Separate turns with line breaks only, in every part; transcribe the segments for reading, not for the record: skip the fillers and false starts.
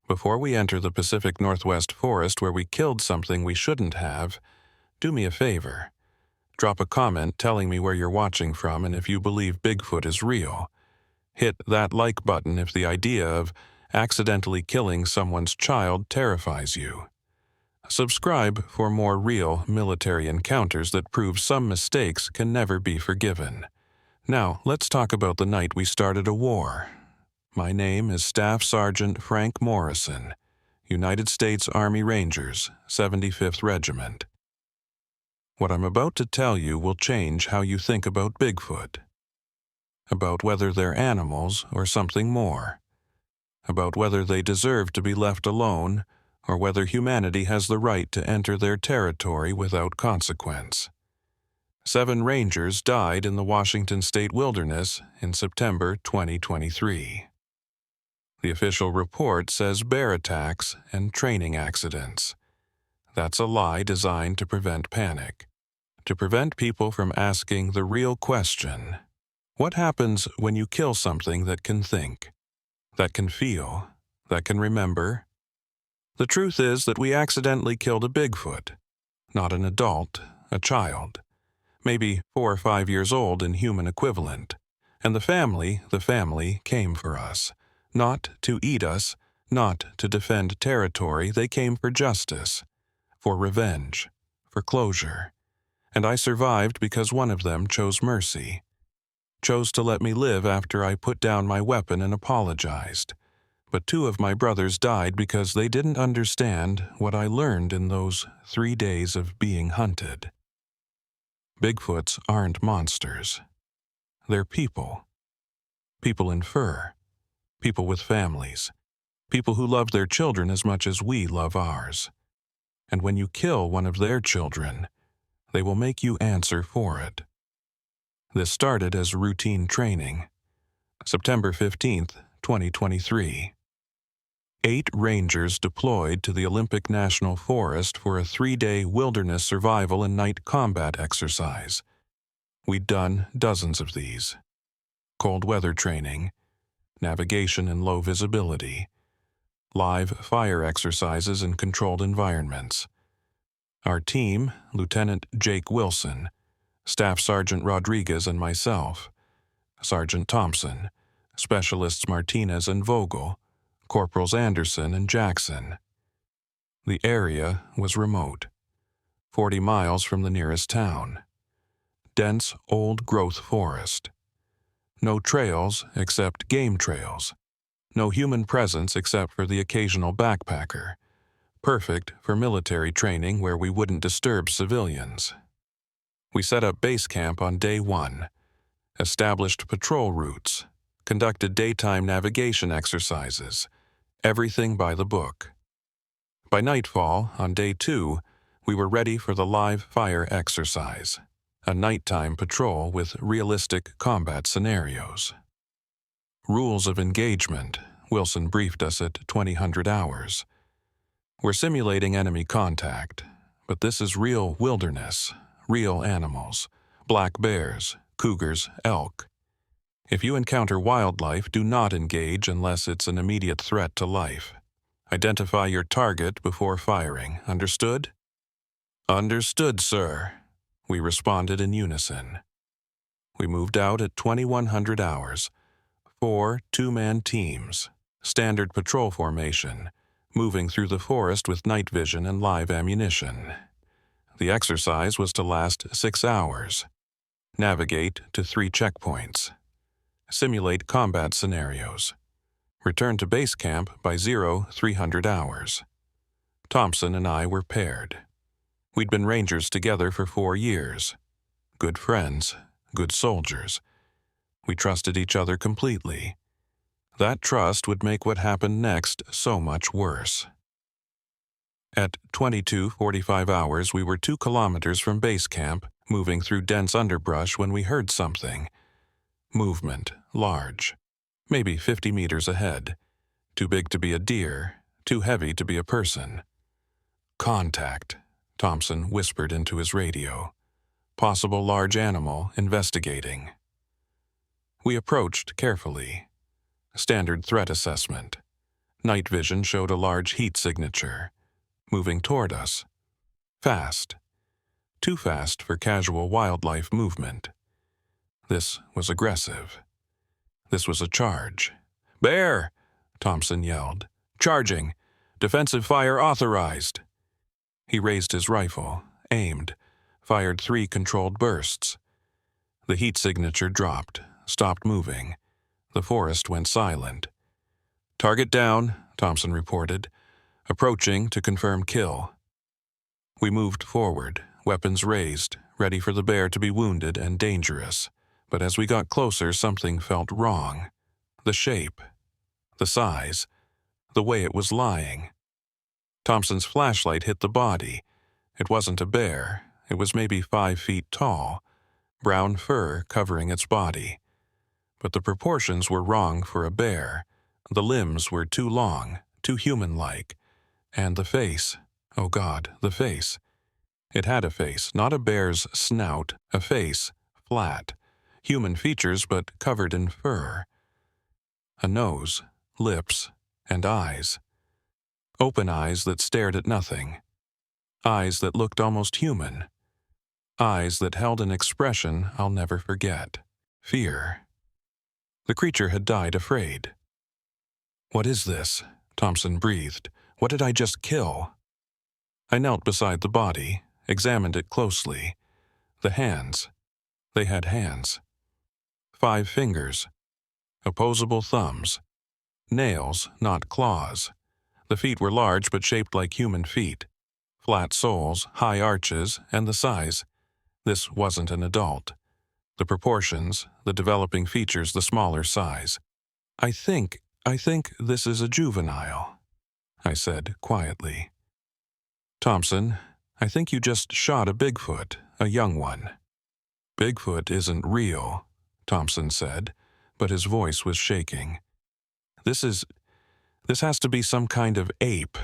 Before we enter the Pacific Northwest forest where we killed something we shouldn't have, do me a favor. Drop a comment telling me where you're watching from and if you believe Bigfoot is real. Hit that like button if the idea of accidentally killing someone's child terrifies you. Subscribe for more real military encounters that prove some mistakes can never be forgiven. Now, let's talk about the night we started a war. My name is Staff Sergeant Frank Morrison, United States Army Rangers, 75th Regiment. What I'm about to tell you will change how you think about Bigfoot. About whether they're animals or something more. About whether they deserve to be left alone or whether humanity has the right to enter their territory without consequence. 7 Rangers died in the Washington State wilderness in September 2023. The official report says bear attacks and training accidents. That's a lie designed to prevent panic, to prevent people from asking the real question: what happens when you kill something that can think, that can feel, that can remember? The truth is that we accidentally killed a Bigfoot, not an adult, a child, maybe 4 or 5 years old in human equivalent, and the family came for us. Not to eat us, not to defend territory, they came for justice, for revenge, for closure. And I survived because one of them chose mercy, chose to let me live after I put down my weapon and apologized. But 2 of my brothers died because they didn't understand what I learned in those 3 days of being hunted. Bigfoots aren't monsters. They're people. People in fur. People with families, people who love their children as much as we love ours. And when you kill one of their children, they will make you answer for it. This started as routine training. September 15th, 2023. 8 Rangers deployed to the Olympic National Forest for a 3-day wilderness survival and night combat exercise. We'd done dozens of these. Cold weather training, navigation in low visibility, live fire exercises in controlled environments. Our team, Lieutenant Jake Wilson, Staff Sergeant Rodriguez and myself, Sergeant Thompson, Specialists Martinez and Vogel, Corporals Anderson and Jackson. The area was remote, 40 miles from the nearest town. Dense old-growth forest. No trails except game trails. No human presence except for the occasional backpacker. Perfect for military training where we wouldn't disturb civilians. We set up base camp on day 1, established patrol routes, conducted daytime navigation exercises, everything by the book. By nightfall, on day 2, we were ready for the live fire exercise. A nighttime patrol with realistic combat scenarios. Rules of engagement, Wilson briefed us at 2000 hours. We're simulating enemy contact, but this is real wilderness, real animals, black bears, cougars, elk. If you encounter wildlife, do not engage unless it's an immediate threat to life. Identify your target before firing, understood? Understood, sir. We responded in unison. We moved out at 2100 hours. 4 2-man teams, standard patrol formation, moving through the forest with night vision and live ammunition. The exercise was to last 6 hours. Navigate to 3 checkpoints. Simulate combat scenarios. Return to base camp by 0300 hours. Thompson and I were paired. We'd been Rangers together for 4 years. Good friends, good soldiers. We trusted each other completely. That trust would make what happened next so much worse. At 22:45 hours, we were 2 kilometers from base camp, moving through dense underbrush when we heard something. Movement, large, maybe 50 meters ahead. Too big to be a deer, too heavy to be a person. Contact, Thompson whispered into his radio. Possible large animal investigating. We approached carefully. Standard threat assessment. Night vision showed a large heat signature, moving toward us. Fast. Too fast for casual wildlife movement. This was aggressive. This was a charge. "Bear!" Thompson yelled. "Charging! Defensive fire authorized!" He raised his rifle, aimed, fired 3 controlled bursts. The heat signature dropped, stopped moving. The forest went silent. "Target down," Thompson reported, approaching to confirm kill. We moved forward, weapons raised, ready for the bear to be wounded and dangerous. But as we got closer, something felt wrong. The shape, the size, the way it was lying. Thompson's flashlight hit the body. It wasn't a bear. It was maybe 5 feet tall, brown fur covering its body. But the proportions were wrong for a bear. The limbs were too long, too human-like. And the face, oh God, the face. It had a face, not a bear's snout, a face, flat. Human features but covered in fur. A nose, lips, and eyes. Open eyes that stared at nothing. Eyes that looked almost human. Eyes that held an expression I'll never forget. Fear. The creature had died afraid. "What is this?" Thompson breathed. "What did I just kill?" I knelt beside the body, examined it closely. The hands. They had hands. 5 fingers. Opposable thumbs. Nails, not claws. The feet were large but shaped like human feet. Flat soles, high arches, and the size. This wasn't an adult. The proportions, the developing features, the smaller size. I think this is a juvenile," I said quietly. "Thompson, I think you just shot a Bigfoot, a young one." "Bigfoot isn't real," Thompson said, but his voice was shaking. This has to be some kind of ape.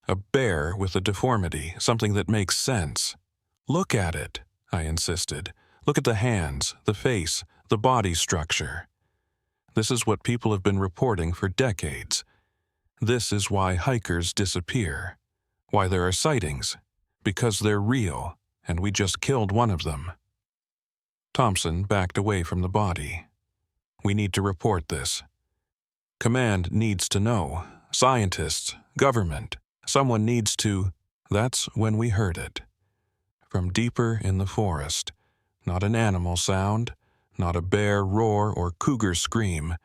A bear with a deformity, something that makes sense." "Look at it," I insisted. "Look at the hands, the face, the body structure." This is what people have been reporting for decades. This is why hikers disappear. Why there are sightings. Because they're real, and we just killed one of them. Thompson backed away from the body. "We need to report this. Command needs to know. Scientists, government, someone needs to..." That's when we heard it. From deeper in the forest. Not an animal sound, not a bear roar or cougar scream.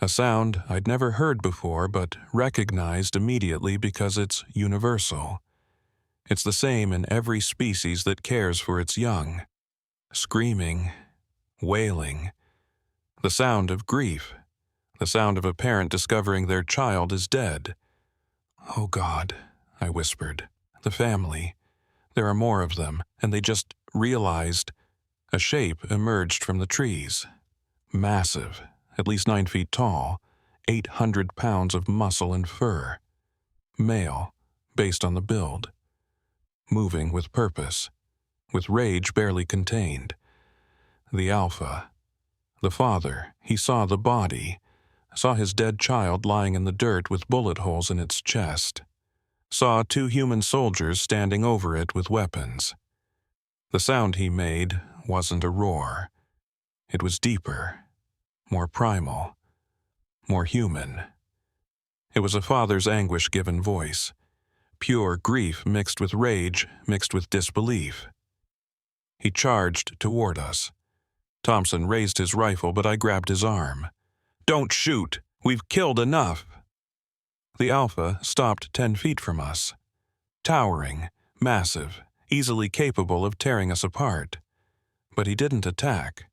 A sound I'd never heard before but recognized immediately because it's universal. It's the same in every species that cares for its young. Screaming, wailing. The sound of grief. The sound of a parent discovering their child is dead. "Oh God," I whispered. "The family. There are more of them, and they just realized..." A shape emerged from the trees. Massive, at least 9 feet tall, 800 pounds of muscle and fur. Male, based on the build. Moving with purpose, with rage barely contained. The alpha. The father, he saw the body, saw his dead child lying in the dirt with bullet holes in its chest. Saw 2 human soldiers standing over it with weapons. The sound he made wasn't a roar. It was deeper, more primal, more human. It was a father's anguish-given voice. Pure grief mixed with rage, mixed with disbelief. He charged toward us. Thompson raised his rifle, but I grabbed his arm. "Don't shoot! We've killed enough!" The alpha stopped 10 feet from us. Towering, massive, easily capable of tearing us apart. But he didn't attack.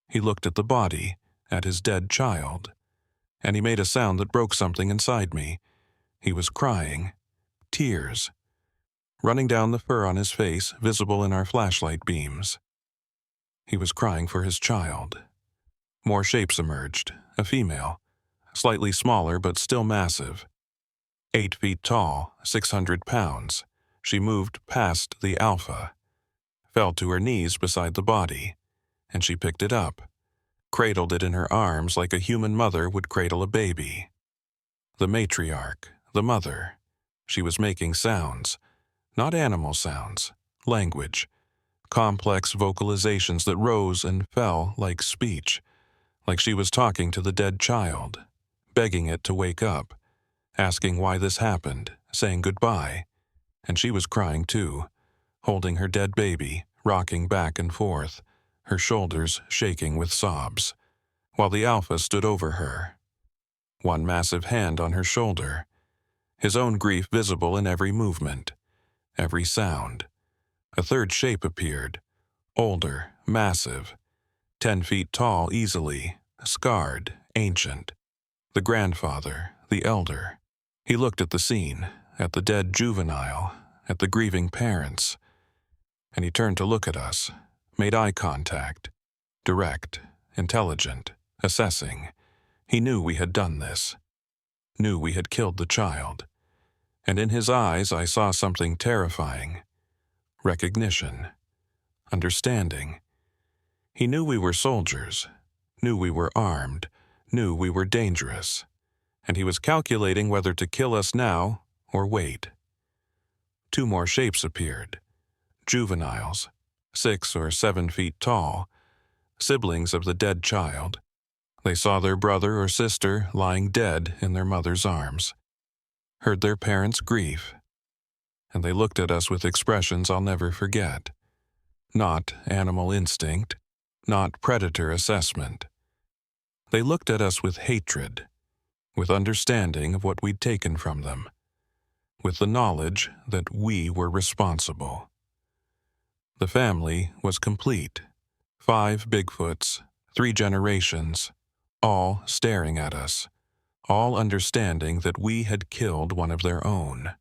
He looked at the body, at his dead child. And he made a sound that broke something inside me. He was crying. Tears. Running down the fur on his face, visible in our flashlight beams. He was crying for his child. More shapes emerged. A female. Slightly smaller, but still massive. 8 feet tall, 600 pounds. She moved past the alpha. Fell to her knees beside the body. And she picked it up. Cradled it in her arms like a human mother would cradle a baby. The matriarch, the mother. She was making sounds, not animal sounds, language, complex vocalizations that rose and fell like speech, like she was talking to the dead child, begging it to wake up, asking why this happened, saying goodbye. And she was crying too, holding her dead baby, rocking back and forth, her shoulders shaking with sobs, while the alpha stood over her, one massive hand on her shoulder, his own grief visible in every movement, every sound. A third shape appeared, older, massive, 10 feet tall easily, scarred, ancient. The grandfather, the elder. He looked at the scene, at the dead juvenile, at the grieving parents, and he turned to look at us, made eye contact, direct, intelligent, assessing. He knew we had done this, knew we had killed the child, and in his eyes I saw something terrifying. Recognition, understanding. He knew we were soldiers, knew we were armed, knew we were dangerous, and he was calculating whether to kill us now or wait. 2 more shapes appeared, juveniles, 6 or 7 feet tall, siblings of the dead child. They saw their brother or sister lying dead in their mother's arms, heard their parents' grief, and they looked at us with expressions I'll never forget. Not animal instinct, not predator assessment. They looked at us with hatred, with understanding of what we'd taken from them, with the knowledge that we were responsible. The family was complete. 5 Bigfoots, 3 generations, all staring at us, all understanding that we had killed one of their own.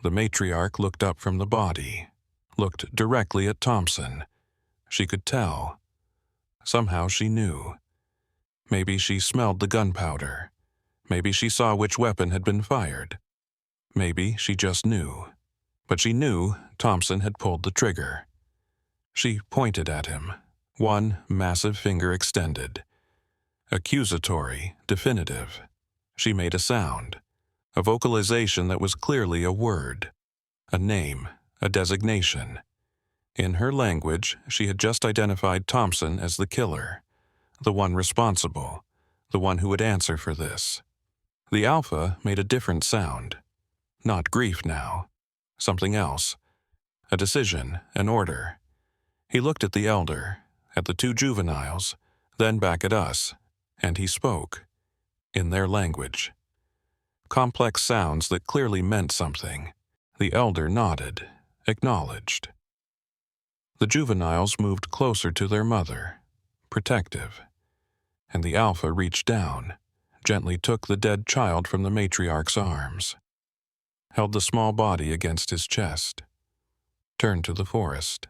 The matriarch looked up from the body, looked directly at Thompson. She could tell. Somehow she knew. Maybe she smelled the gunpowder. Maybe she saw which weapon had been fired. Maybe she just knew. But she knew Thompson had pulled the trigger. She pointed at him, one massive finger extended. Accusatory, definitive. She made a sound, a vocalization that was clearly a word, a name, a designation. In her language, she had just identified Thompson as the killer, the one responsible, the one who would answer for this. The alpha made a different sound. Not grief now. Something else. A decision, an order. He looked at the elder, at the 2 juveniles, then back at us, and he spoke, in their language. Complex sounds that clearly meant something. The elder nodded, acknowledged. The juveniles moved closer to their mother, protective, and the alpha reached down, gently took the dead child from the matriarch's arms, held the small body against his chest, turned to the forest.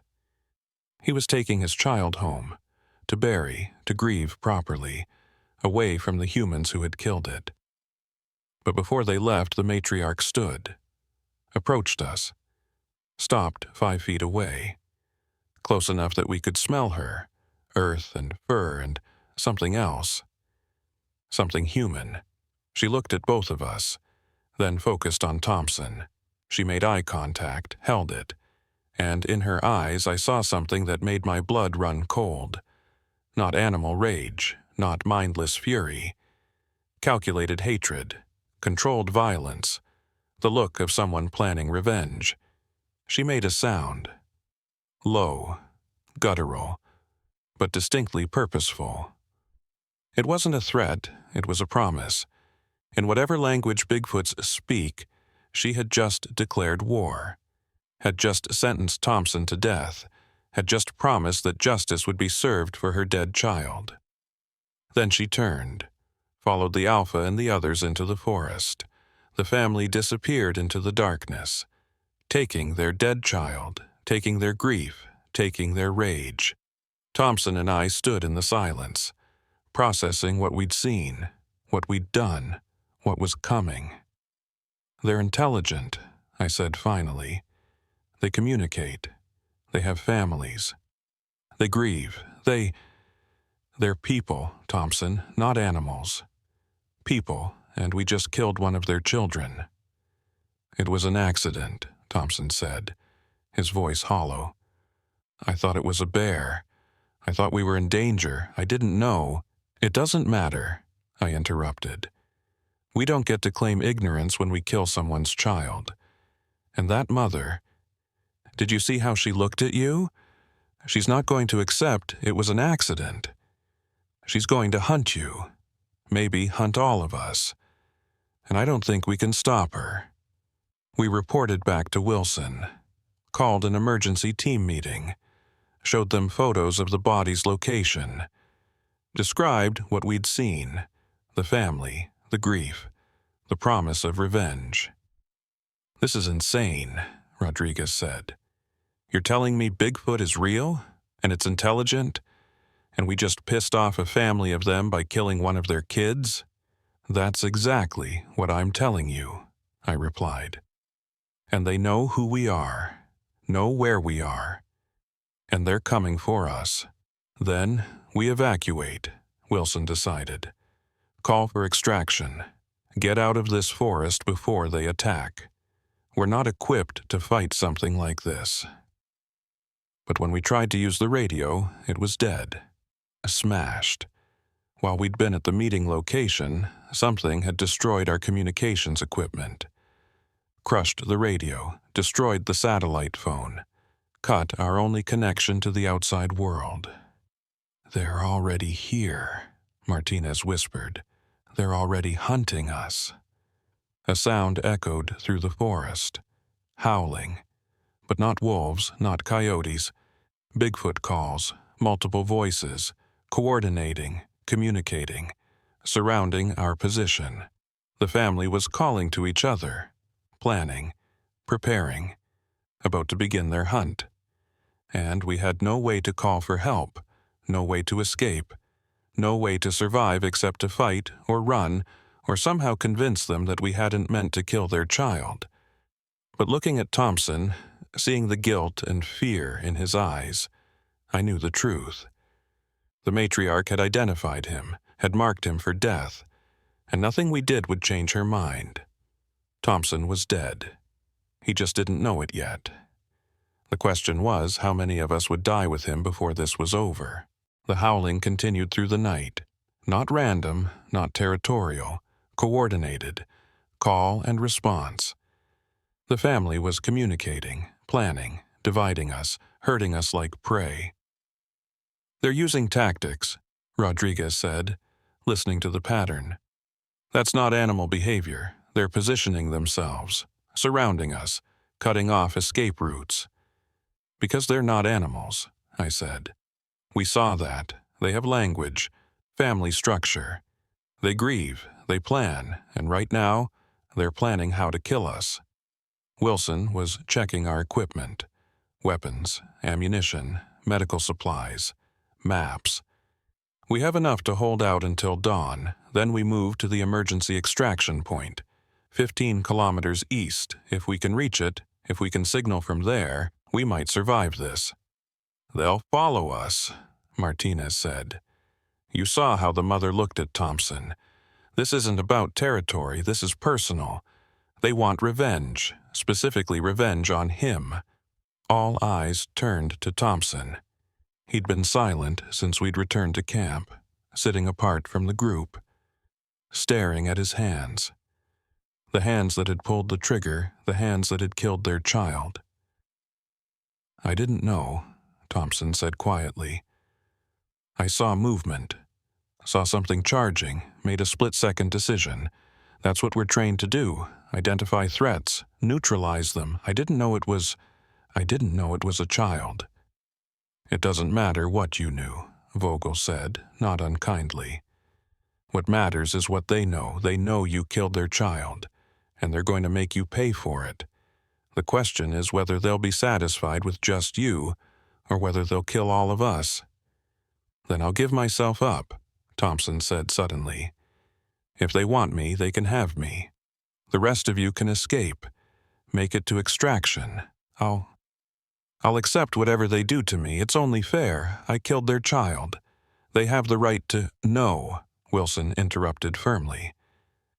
He was taking his child home, to bury, to grieve properly, away from the humans who had killed it. But before they left, the matriarch stood, approached us, stopped 5 feet away, close enough that we could smell her, earth and fur and something else, something human. She looked at both of us, then focused on Thompson. She made eye contact, held it, and in her eyes I saw something that made my blood run cold. Not animal rage, not mindless fury. Calculated hatred, controlled violence, the look of someone planning revenge. She made a sound. Low, guttural, but distinctly purposeful. It wasn't a threat, it was a promise. In whatever language Bigfoots speak, she had just declared war, had just sentenced Thompson to death, had just promised that justice would be served for her dead child. Then she turned, followed the alpha and the others into the forest. The family disappeared into the darkness, taking their dead child, taking their grief, taking their rage. Thompson and I stood in the silence, processing what we'd seen, what we'd done, what was coming. They're intelligent, I said finally. They communicate. They have families. They grieve. They're people, Thompson, not animals. People, and we just killed one of their children." "It was an accident," Thompson said, his voice hollow. "I thought it was a bear. I thought we were in danger. I didn't know." "It doesn't matter," I interrupted. "We don't get to claim ignorance when we kill someone's child. And that mother, did you see how she looked at you? She's not going to accept it was an accident. She's going to hunt you, maybe hunt all of us. And I don't think we can stop her." We reported back to Wilson, called an emergency team meeting, showed them photos of the body's location, described what we'd seen, the family, the grief, the promise of revenge. "This is insane," Rodriguez said. "You're telling me Bigfoot is real, and it's intelligent, and we just pissed off a family of them by killing one of their kids?" "That's exactly what I'm telling you," I replied. "And they know who we are, know where we are, and they're coming for us." "Then we evacuate," Wilson decided. "Call for extraction. Get out of this forest before they attack. We're not equipped to fight something like this." But when we tried to use the radio, it was dead. Smashed. While we'd been at the meeting location, something had destroyed our communications equipment. Crushed the radio, destroyed the satellite phone, cut our only connection to the outside world. "They're already here," Martinez whispered. "They're already hunting us." A sound echoed through the forest. Howling. But not wolves, not coyotes. Bigfoot calls, multiple voices, coordinating, communicating, surrounding our position. The family was calling to each other, planning, preparing, about to begin their hunt. And we had no way to call for help, no way to escape, no way to survive except to fight or run or somehow convince them that we hadn't meant to kill their child. But looking at Thompson, seeing the guilt and fear in his eyes, I knew the truth. The matriarch had identified him, had marked him for death, and nothing we did would change her mind. Thompson was dead. He just didn't know it yet. The question was how many of us would die with him before this was over. The howling continued through the night. Not random, not territorial, coordinated, call and response. The family was communicating, planning, dividing us, hurting us like prey. "They're using tactics," Rodriguez said, listening to the pattern. "That's not animal behavior. They're positioning themselves, surrounding us, cutting off escape routes." "Because they're not animals," I said. "We saw that. They have language, family structure. They grieve, they plan, and right now, they're planning how to kill us." Wilson was checking our equipment, weapons, ammunition, medical supplies, maps. "We have enough to hold out until dawn, then we move to the emergency extraction point, 15 kilometers east. If we can reach it, if we can signal from there, we might survive this." "They'll follow us," Martinez said. "You saw how the mother looked at Thompson. This isn't about territory, this is personal. They want revenge, specifically revenge on him." All eyes turned to Thompson. He'd been silent since we'd returned to camp, sitting apart from the group, staring at his hands. The hands that had pulled the trigger, the hands that had killed their child. "I didn't know," Thompson said quietly. "I saw movement, saw something charging, made a split-second decision. That's what we're trained to do, identify threats, neutralize them. I didn't know it was a child." "It doesn't matter what you knew," Vogel said, not unkindly. "What matters is what they know. They know you killed their child, and they're going to make you pay for it. The question is whether they'll be satisfied with just you, or whether they'll kill all of us." "Then I'll give myself up," Thompson said suddenly. "If they want me, they can have me. The rest of you can escape, make it to extraction. I'll accept whatever they do to me. It's only fair. I killed their child. They have the right to—" "No," Wilson interrupted firmly.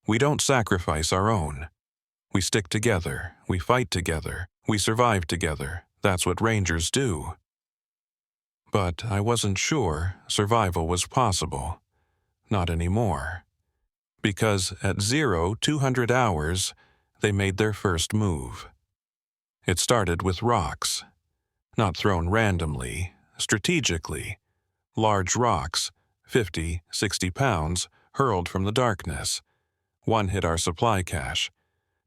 We don't sacrifice our own. We stick together, we fight together, we survive together. That's what Rangers do. But I wasn't sure survival was possible. Not anymore. Because at 200 hours, they made their first move. It started with rocks. Not thrown randomly, strategically. Large rocks, 50, 60 pounds, hurled from the darkness. One hit our supply cache,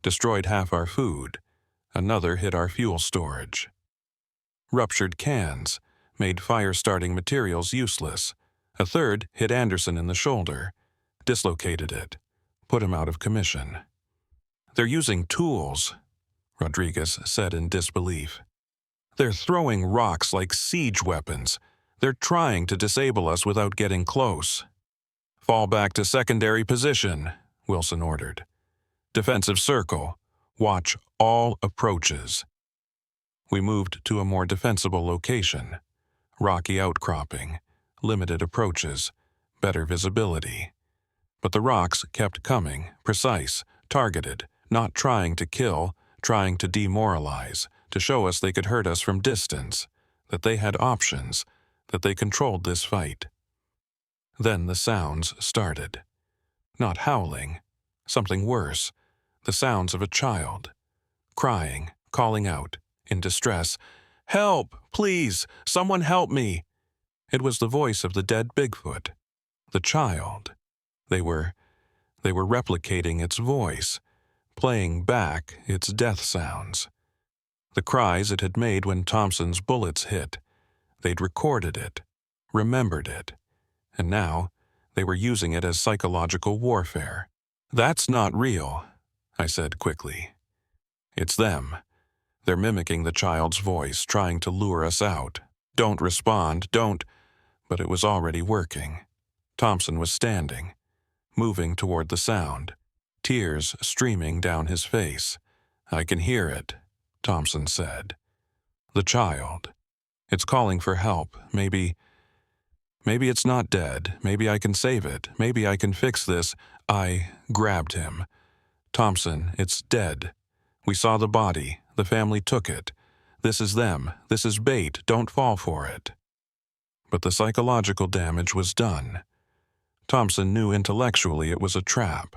destroyed half our food. Another hit our fuel storage. Ruptured cans made fire-starting materials useless. A third hit Anderson in the shoulder, dislocated it, put him out of commission. They're using tools, Rodriguez said in disbelief. They're throwing rocks like siege weapons. They're trying to disable us without getting close. Fall back to secondary position, Wilson ordered. Defensive circle. Watch all approaches. We moved to a more defensible location. Rocky outcropping, limited approaches, better visibility. But the rocks kept coming, precise, targeted, not trying to kill, trying to demoralize, to show us they could hurt us from distance, that they had options, that they controlled this fight. Then the sounds started. Not howling, something worse, the sounds of a child, crying, calling out, in distress, "Help! Please! Someone help me!" It was the voice of the dead Bigfoot. The child. They were replicating its voice, playing back its death sounds. The cries it had made when Thompson's bullets hit. They'd recorded it, remembered it, and now they were using it as psychological warfare. "That's not real," I said quickly. "It's them. They're mimicking the child's voice, trying to lure us out. Don't respond, don't..." But it was already working. Thompson was standing, moving toward the sound, tears streaming down his face. "I can hear it," Thompson said. "The child. It's calling for help. Maybe it's not dead. Maybe I can save it. Maybe I can fix this." I grabbed him. "Thompson, it's dead. We saw the body. The family took it. This is them. This is bait. Don't fall for it." But the psychological damage was done. Thompson knew intellectually it was a trap.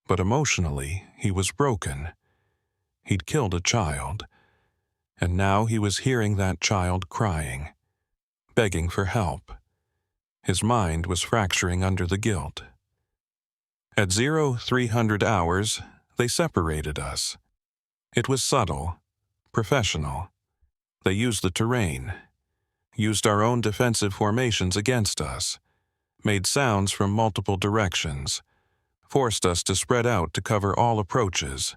But emotionally, he was broken. He'd killed a child. And now he was hearing that child crying, begging for help. His mind was fracturing under the guilt. At 300 hours, they separated us. It was subtle, professional. They used the terrain, used our own defensive formations against us, made sounds from multiple directions, forced us to spread out to cover all approaches.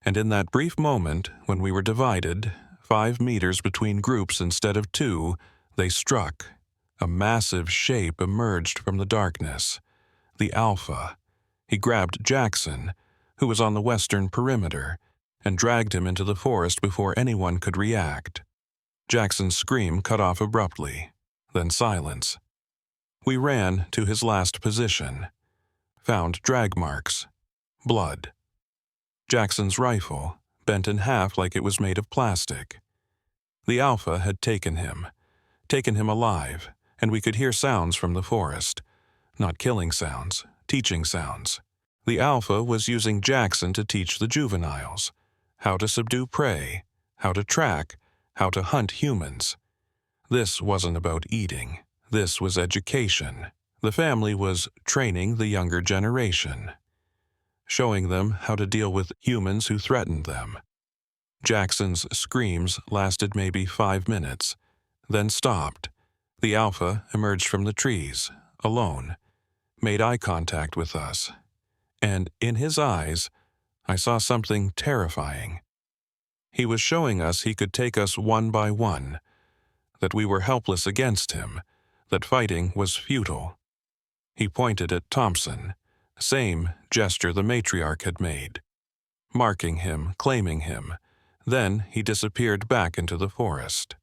And in that brief moment, when we were divided, 5 meters between groups instead of 2, they struck. A massive shape emerged from the darkness. The Alpha. He grabbed Jackson, who was on the western perimeter, and dragged him into the forest before anyone could react. Jackson's scream cut off abruptly, then silence. We ran to his last position, found drag marks, blood. Jackson's rifle, bent in half like it was made of plastic. The Alpha had taken him alive, and we could hear sounds from the forest. Not killing sounds, teaching sounds. The Alpha was using Jackson to teach the juveniles how to subdue prey, how to track, how to hunt humans. This wasn't about eating. This was education. The family was training the younger generation, showing them how to deal with humans who threatened them. Jackson's screams lasted maybe 5 minutes, then stopped. The Alpha emerged from the trees, alone, made eye contact with us, and in his eyes, I saw something terrifying. He was showing us he could take us one by one, that we were helpless against him, that fighting was futile. He pointed at Thompson, same gesture the matriarch had made, marking him, claiming him. Then he disappeared back into the forest.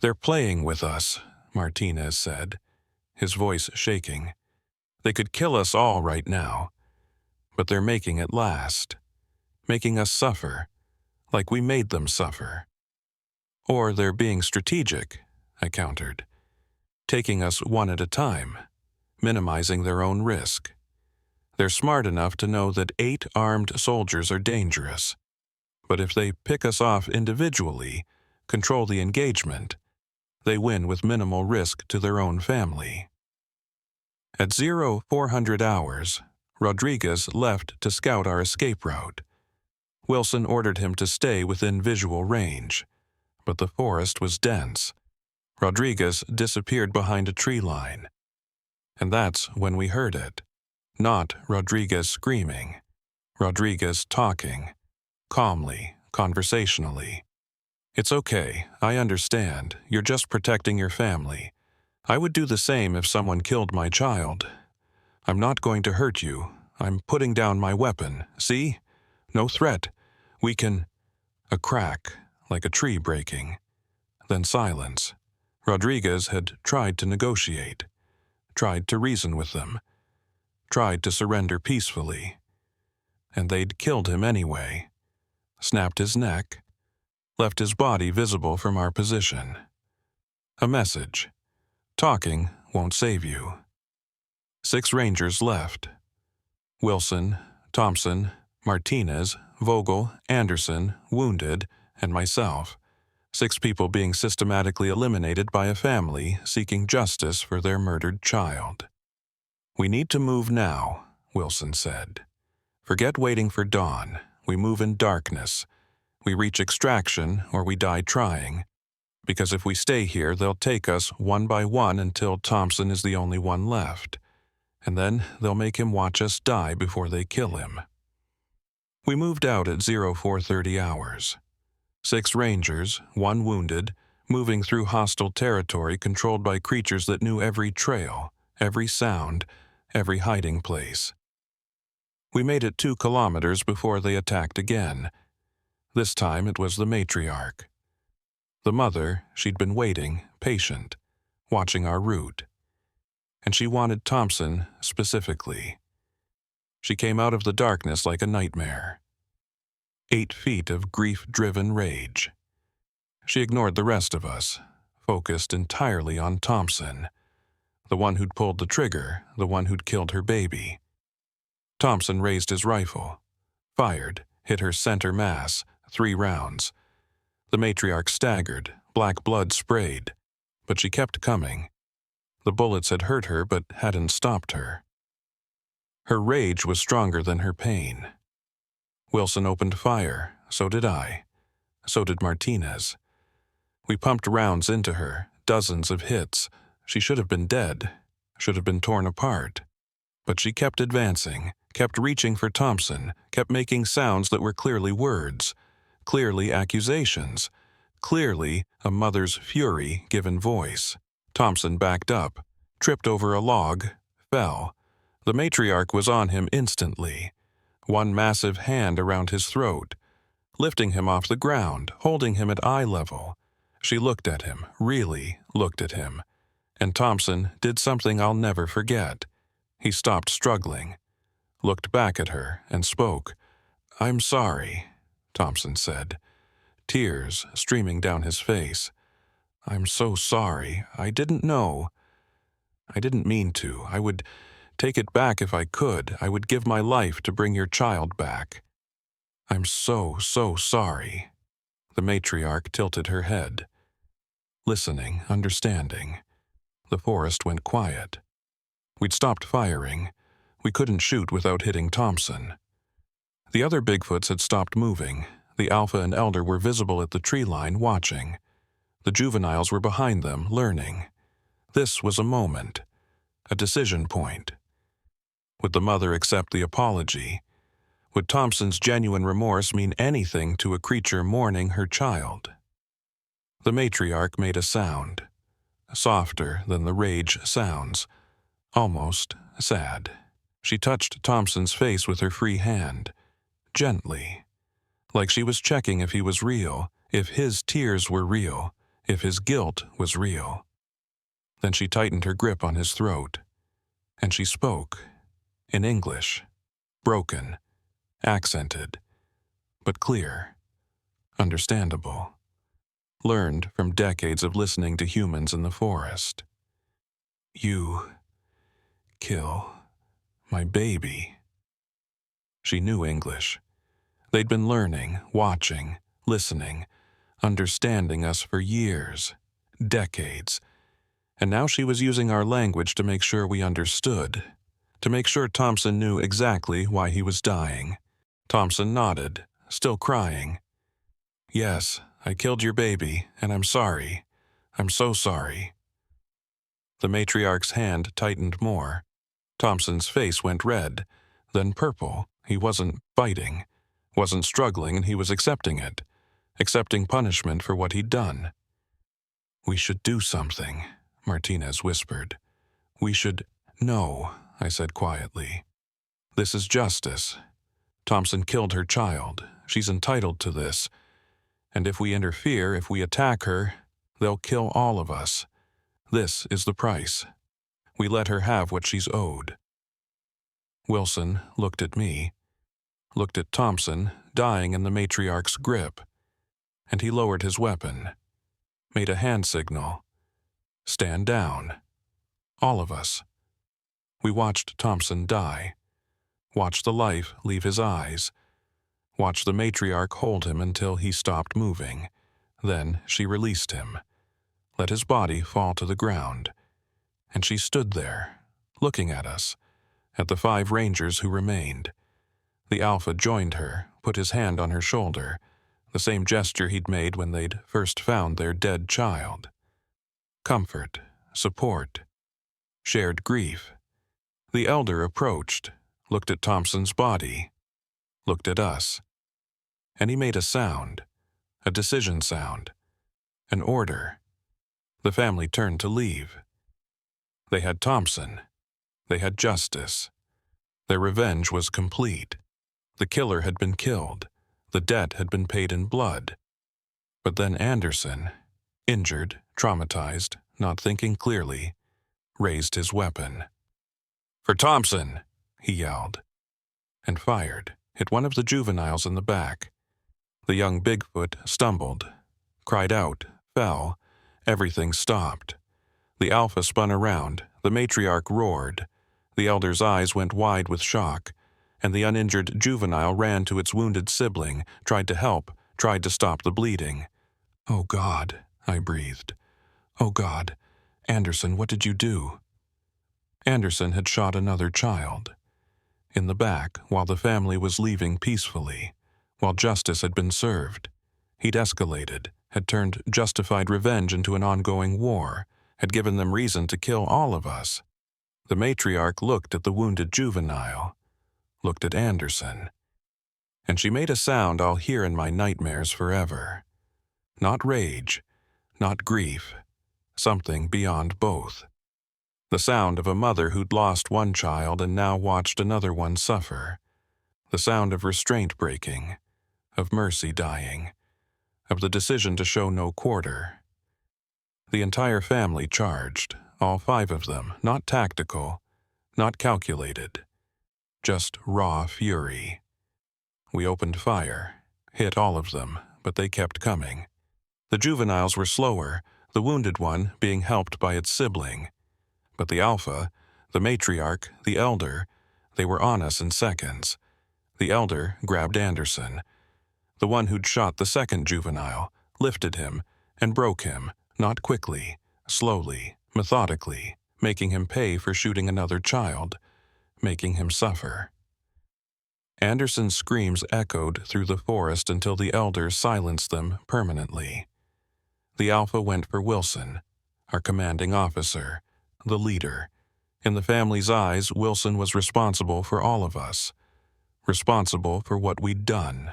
"They're playing with us," Martinez said, his voice shaking. "They could kill us all right now. but they're making it last. Making us suffer, like we made them suffer. Or they're being strategic, I countered. Taking us one at a time, minimizing their own risk. They're smart enough to know that 8 armed soldiers are dangerous. But if they pick us off individually, control the engagement, they win with minimal risk to their own family. At 0400 hours, Rodriguez left to scout our escape route. Wilson ordered him to stay within visual range, but the forest was dense. Rodriguez disappeared behind a tree line. And that's when we heard it. Not Rodriguez screaming. Rodriguez talking. Calmly, conversationally. "It's okay, I understand. You're just protecting your family. I would do the same if someone killed my child. I'm not going to hurt you. I'm putting down my weapon. See? No threat. We can—" A crack, like a tree breaking. Then silence. Rodriguez had tried to negotiate. Tried to reason with them. Tried to surrender peacefully. And they'd killed him anyway. Snapped his neck. Left his body visible from our position. A message. Talking won't save you. 6 Rangers left. Wilson, Thompson, Martinez, Vogel, Anderson, wounded, and myself. 6 people being systematically eliminated by a family seeking justice for their murdered child. "We need to move now," Wilson said. "Forget waiting for dawn. We move in darkness. We reach extraction or we die trying. Because if we stay here, they'll take us one by one until Thompson is the only one left. And then they'll make him watch us die before they kill him." We moved out at 0430 hours. 6 Rangers, 1 wounded, moving through hostile territory controlled by creatures that knew every trail, every sound, every hiding place. We made it 2 kilometers before they attacked again. This time it was the matriarch. The mother, she'd been waiting, patient, watching our route. And she wanted Thompson specifically. She came out of the darkness like a nightmare. 8 feet of grief-driven rage. She ignored the rest of us, focused entirely on Thompson, the one who'd pulled the trigger, the one who'd killed her baby. Thompson raised his rifle, fired, hit her center mass, 3 rounds. The matriarch staggered, black blood sprayed, but she kept coming. The bullets had hurt her but hadn't stopped her. Her rage was stronger than her pain. Wilson opened fire, so did I. So did Martinez. We pumped rounds into her, dozens of hits. She should have been dead, should have been torn apart. But she kept advancing, kept reaching for Thompson, kept making sounds that were clearly words, clearly accusations, clearly a mother's fury given voice. Thompson backed up, tripped over a log, fell. The matriarch was on him instantly, one massive hand around his throat, lifting him off the ground, holding him at eye level. She looked at him, really looked at him, and Thompson did something I'll never forget. He stopped struggling, looked back at her, and spoke. "I'm sorry," Thompson said, tears streaming down his face. "I'm so sorry. I didn't know. I didn't mean to. I would take it back if I could. I would give my life to bring your child back. I'm so sorry." The matriarch tilted her head. Listening, understanding. The forest went quiet. We'd stopped firing. We couldn't shoot without hitting Thompson. The other Bigfoots had stopped moving. The alpha and elder were visible at the tree line, watching. The juveniles were behind them, learning. This was a moment, a decision point. Would the mother accept the apology? Would Thompson's genuine remorse mean anything to a creature mourning her child? The matriarch made a sound, softer than the rage sounds, almost sad. She touched Thompson's face with her free hand, gently, like she was checking if he was real, if his tears were real, if his guilt was real. Then she tightened her grip on his throat, and she spoke in English. Broken, accented, but clear, understandable. Learned from decades of listening to humans in the forest. You kill my baby. She knew English. They'd been learning, watching, listening, understanding us for years, decades. And now she was using our language to make sure we understood, to make sure Thompson knew exactly why he was dying. Thompson nodded, still crying. Yes, I killed your baby, and I'm sorry. I'm so sorry. The matriarch's hand tightened more. Thompson's face went red, then purple. He wasn't fighting, wasn't struggling, and he was accepting it, accepting punishment for what he'd done. We should do something, Martinez whispered. We should... No, I said quietly. This is justice. Thompson killed her child. She's entitled to this. And if we interfere, if we attack her, they'll kill all of us. This is the price. We let her have what she's owed. Wilson looked at me, looked at Thompson, dying in the matriarch's grip, and he lowered his weapon, made a hand signal. Stand down. All of us. We watched Thompson die, watched the life leave his eyes, watched the matriarch hold him until he stopped moving. Then she released him, let his body fall to the ground, and she stood there, looking at us, at the 5 rangers who remained. The Alpha joined her, put his hand on her shoulder, the same gesture he'd made when they'd first found their dead child. Comfort, support, shared grief. The Elder approached, looked at Thompson's body, looked at us, and he made a sound, a decision sound, an order. The family turned to leave. They had Thompson. They had justice. Their revenge was complete. The killer had been killed. The debt had been paid in blood. But then Anderson, injured, traumatized, not thinking clearly, raised his weapon. For Thompson, he yelled, and fired, hit one of the juveniles in the back. The young Bigfoot stumbled, cried out, fell. Everything stopped. The Alpha spun around. The matriarch roared. The Elder's eyes went wide with shock, and the uninjured juvenile ran to its wounded sibling, tried to help, tried to stop the bleeding. Oh, God, I breathed. Oh, God. Anderson, what did you do? Anderson had shot another child. In the back, while the family was leaving peacefully, while justice had been served. He'd escalated, had turned justified revenge into an ongoing war, had given them reason to kill all of us. The matriarch looked at the wounded juvenile, looked at Anderson, and she made a sound I'll hear in my nightmares forever. Not rage, not grief, something beyond both. The sound of a mother who'd lost one child and now watched another one suffer. The sound of restraint breaking, of mercy dying, of the decision to show no quarter. The entire family charged, all 5 of them, not tactical, not calculated, just raw fury. We opened fire, hit all of them, but they kept coming. The juveniles were slower, the wounded one being helped by its sibling. But the Alpha, the matriarch, the Elder, they were on us in seconds. The Elder grabbed Anderson. The one who'd shot the second juvenile, lifted him, and broke him, not quickly, slowly, methodically, making him pay for shooting another child, making him suffer. Anderson's screams echoed through the forest until the Elder silenced them permanently. The Alpha went for Wilson, our commanding officer, the leader. In the family's eyes, Wilson was responsible for all of us, responsible for what we'd done.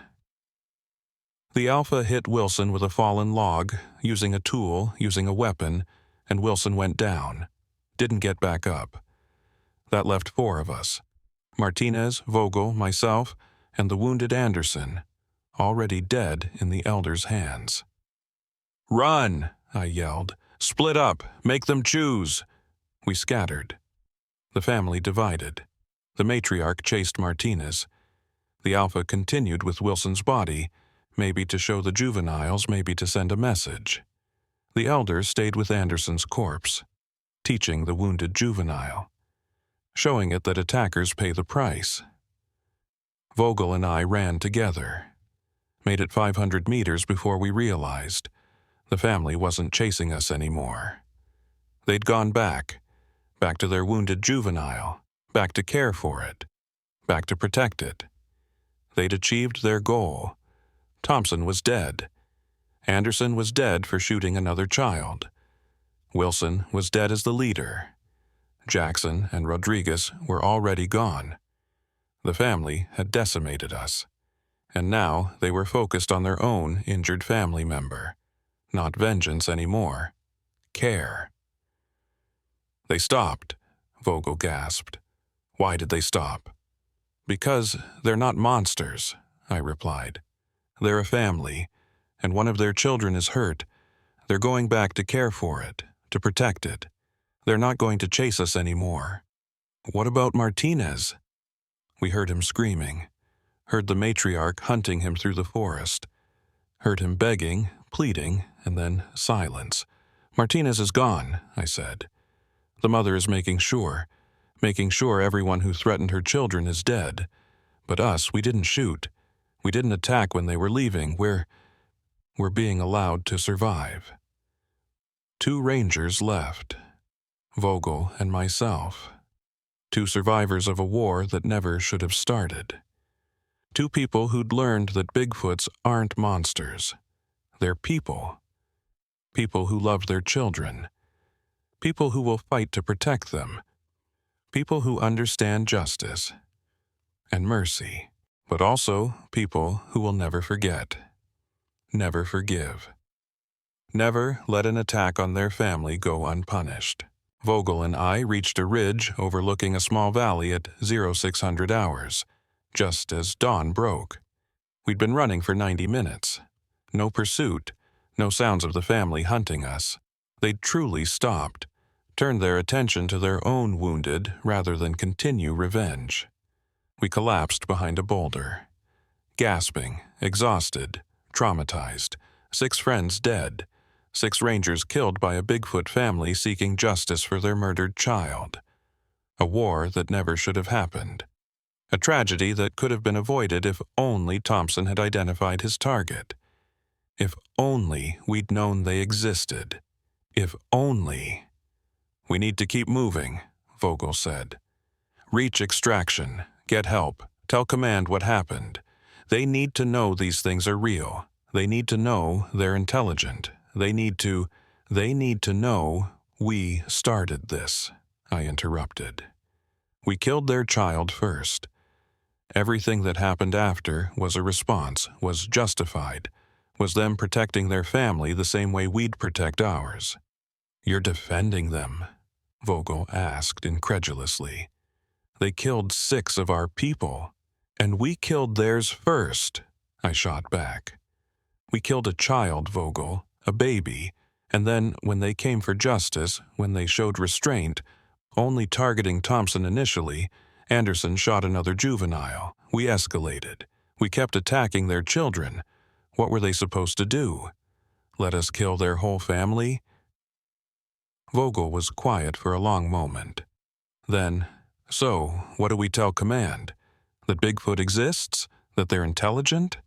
The Alpha hit Wilson with a fallen log, using a tool, using a weapon, and Wilson went down, didn't get back up. That left 4 of us, Martinez, Vogel, myself, and the wounded Anderson, already dead in the Elder's hands. "Run!" I yelled. "Split up! Make them choose!" We scattered. The family divided. The matriarch chased Martinez. The alpha continued with Wilson's body, maybe to show the juveniles, maybe to send a message. The elder stayed with Anderson's corpse, teaching the wounded juvenile, showing it that attackers pay the price. Vogel and I ran together, made it 500 meters before we realized the family wasn't chasing us anymore. They'd gone back to their wounded juvenile, back to care for it, back to protect it. They'd achieved their goal. Thompson was dead. Anderson was dead for shooting another child. Wilson was dead as the leader. Jackson and Rodriguez were already gone. The family had decimated us, and now they were focused on their own injured family member. Not vengeance anymore. Care. They stopped, Vogel gasped. Why did they stop? Because they're not monsters, I replied. They're a family, and one of their children is hurt. They're going back to care for it, to protect it. They're not going to chase us anymore. What about Martinez? We heard him screaming, heard the matriarch hunting him through the forest, heard him begging, pleading, and then silence. Martinez is gone, I said. The mother is making sure everyone who threatened her children is dead. But us, we didn't shoot. We didn't attack when they were leaving. We're being allowed to survive. 2 rangers left, Vogel and myself. 2 survivors of a war that never should have started. 2 people who'd learned that Bigfoots aren't monsters. They're people. People who love their children. People who will fight to protect them. People who understand justice and mercy, but also people who will never forget, never forgive, never let an attack on their family go unpunished. Vogel and I reached a ridge overlooking a small valley at 0600 hours, just as dawn broke. We'd been running for 90 minutes. No pursuit, no sounds of the family hunting us. They'd truly stopped, turned their attention to their own wounded rather than continue revenge. We collapsed behind a boulder, gasping, exhausted, traumatized. 6 friends dead. 6 rangers killed by a Bigfoot family seeking justice for their murdered child. A war that never should have happened. A tragedy that could have been avoided if only Thompson had identified his target. If only we'd known they existed. If only. We need to keep moving, Vogel said. Reach extraction, get help, tell command what happened. They need to know these things are real. They need to know they're intelligent. They need to know we started this, I interrupted. We killed their child first. Everything that happened after was a response, was justified, was them protecting their family the same way we'd protect ours. You're defending them, Vogel asked incredulously. They killed 6 of our people, and we killed theirs first, I shot back. We killed a child, Vogel, a baby, and then when they came for justice, when they showed restraint, only targeting Thompson initially, Anderson shot another juvenile. We escalated. We kept attacking their children. What were they supposed to do? Let us kill their whole family? Vogel was quiet for a long moment. Then, so, what do we tell command? That Bigfoot exists? That they're intelligent?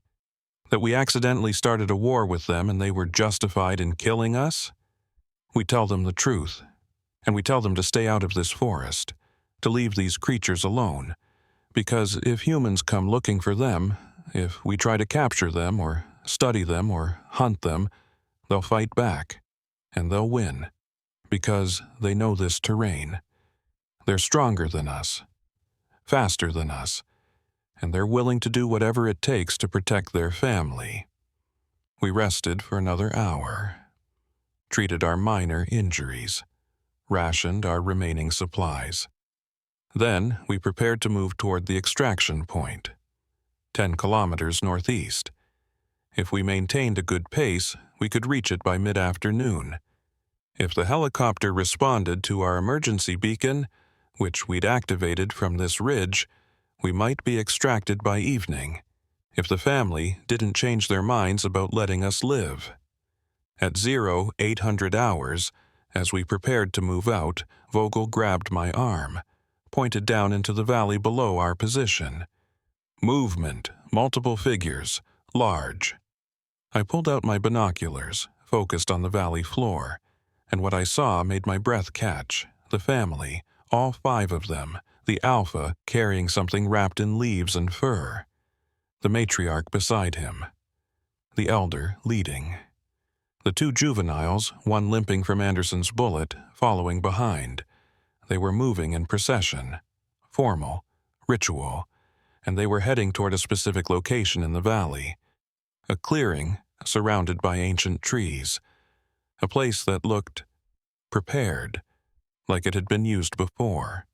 That we accidentally started a war with them and they were justified in killing us? We tell them the truth, and we tell them to stay out of this forest, to leave these creatures alone, because if humans come looking for them, if we try to capture them or study them or hunt them, they'll fight back, and they'll win, because they know this terrain. They're stronger than us, faster than us, and they're willing to do whatever it takes to protect their family. We rested for another hour, treated our minor injuries, rationed our remaining supplies. Then we prepared to move toward the extraction point, 10 kilometers northeast. If we maintained a good pace, we could reach it by mid-afternoon. If the helicopter responded to our emergency beacon, which we'd activated from this ridge, we might be extracted by evening, if the family didn't change their minds about letting us live. At 0800 hours, as we prepared to move out, Vogel grabbed my arm, pointed down into the valley below our position. Movement, multiple figures, large. I pulled out my binoculars, focused on the valley floor, and what I saw made my breath catch. The family, all 5 of them, the alpha carrying something wrapped in leaves and fur. The matriarch beside him. The elder leading. The 2 juveniles, one limping from Anderson's bullet, following behind. They were moving in procession, formal, ritual, and they were heading toward a specific location in the valley. A clearing surrounded by ancient trees. A place that looked prepared, like it had been used before.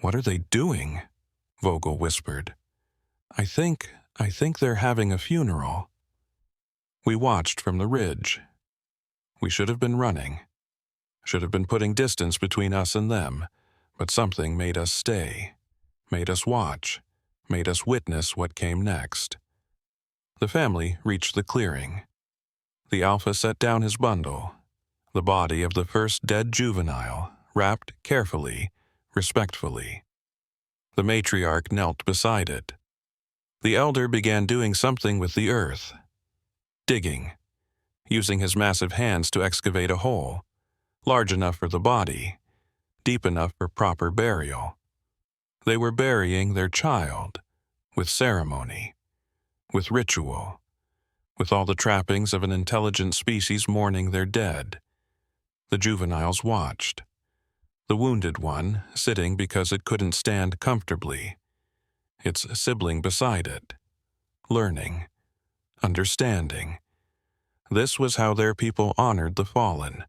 "What are they doing?" Vogel whispered. I think they're having a funeral." We watched from the ridge. We should have been running. Should have been putting distance between us and them, but something made us stay, made us watch, made us witness what came next. The family reached the clearing. The alpha set down his bundle, the body of the first dead juvenile, wrapped carefully, respectfully. The matriarch knelt beside it. The elder began doing something with the earth, digging, using his massive hands to excavate a hole, large enough for the body, deep enough for proper burial. They were burying their child, with ceremony, with ritual, with all the trappings of an intelligent species mourning their dead. The juveniles watched. The wounded one sitting because it couldn't stand comfortably, its sibling beside it, learning, understanding. This was how their people honored the fallen.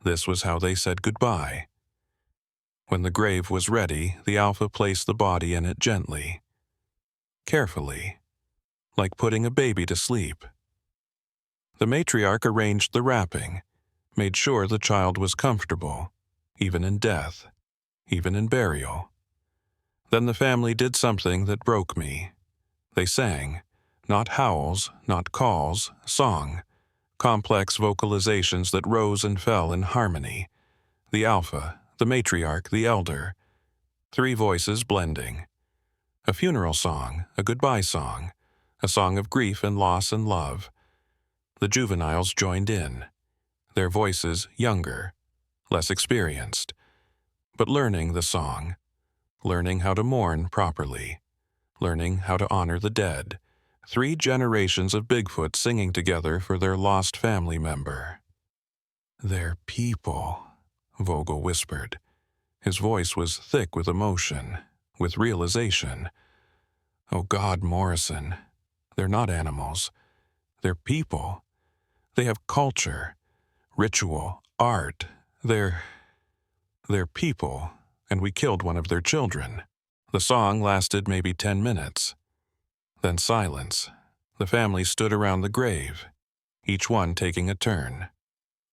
This was how they said goodbye. When the grave was ready, the alpha placed the body in it gently, carefully, like putting a baby to sleep. The matriarch arranged the wrapping, made sure the child was comfortable, even in death, even in burial. Then the family did something that broke me. They sang, not howls, not calls, song, complex vocalizations that rose and fell in harmony. The alpha, the matriarch, the elder, 3 voices blending. A funeral song, a goodbye song, a song of grief and loss and love. The juveniles joined in, their voices younger, less experienced, but learning the song, learning how to mourn properly, learning how to honor the dead. 3 generations of Bigfoot singing together for their lost family member. "They're people," Vogel whispered. His voice was thick with emotion, with realization. "Oh God, Morrison, they're not animals. They're people. They have culture, ritual, art. They're people, and we killed one of their children." The song lasted maybe 10 minutes. Then silence. The family stood around the grave, each one taking a turn,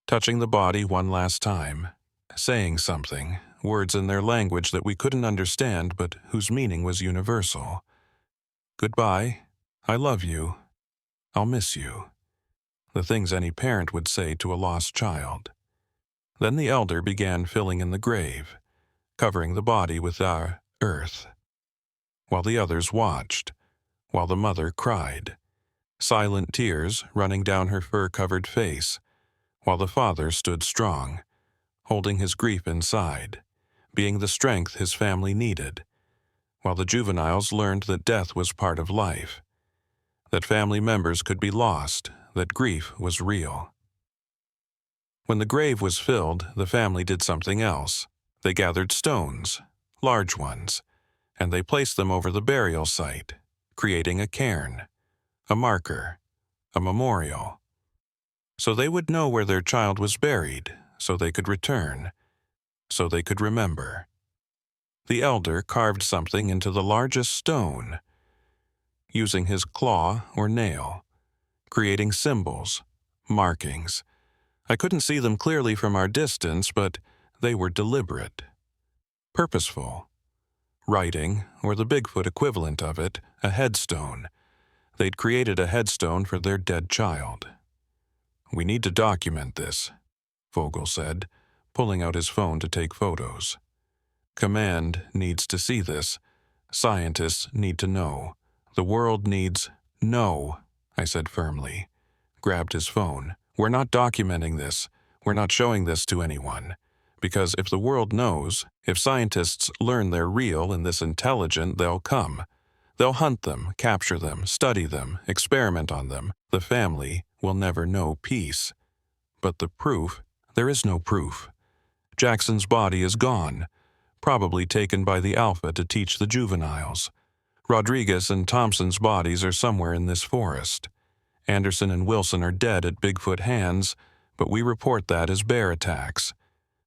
touching the body one last time, saying something, words in their language that we couldn't understand but whose meaning was universal. "Goodbye. I love you. I'll miss you." The things any parent would say to a lost child. Then the elder began filling in the grave, covering the body with our earth, while the others watched, while the mother cried, silent tears running down her fur-covered face, while the father stood strong, holding his grief inside, being the strength his family needed, while the juveniles learned that death was part of life, that family members could be lost, that grief was real. When the grave was filled, the family did something else. They gathered stones, large ones, and they placed them over the burial site, creating a cairn, a marker, a memorial. So they would know where their child was buried, so they could return, so they could remember. The elder carved something into the largest stone, using his claw or nail, creating symbols, markings. I couldn't see them clearly from our distance, but they were deliberate. Purposeful. Writing, or the Bigfoot equivalent of it, a headstone. They'd created a headstone for their dead child. "We need to document this," Vogel said, pulling out his phone to take photos. "Command needs to see this. Scientists need to know. The world needs—" "No," I said firmly. Grabbed his phone. "We're not documenting this. We're not showing this to anyone. Because if the world knows, if scientists learn they're real and this intelligent, they'll come. They'll hunt them, capture them, study them, experiment on them. The family will never know peace. But the proof, there is no proof. Jackson's body is gone, probably taken by the Alpha to teach the juveniles. Rodriguez and Thompson's bodies are somewhere in this forest. Anderson and Wilson are dead at Bigfoot hands, but we report that as bear attacks.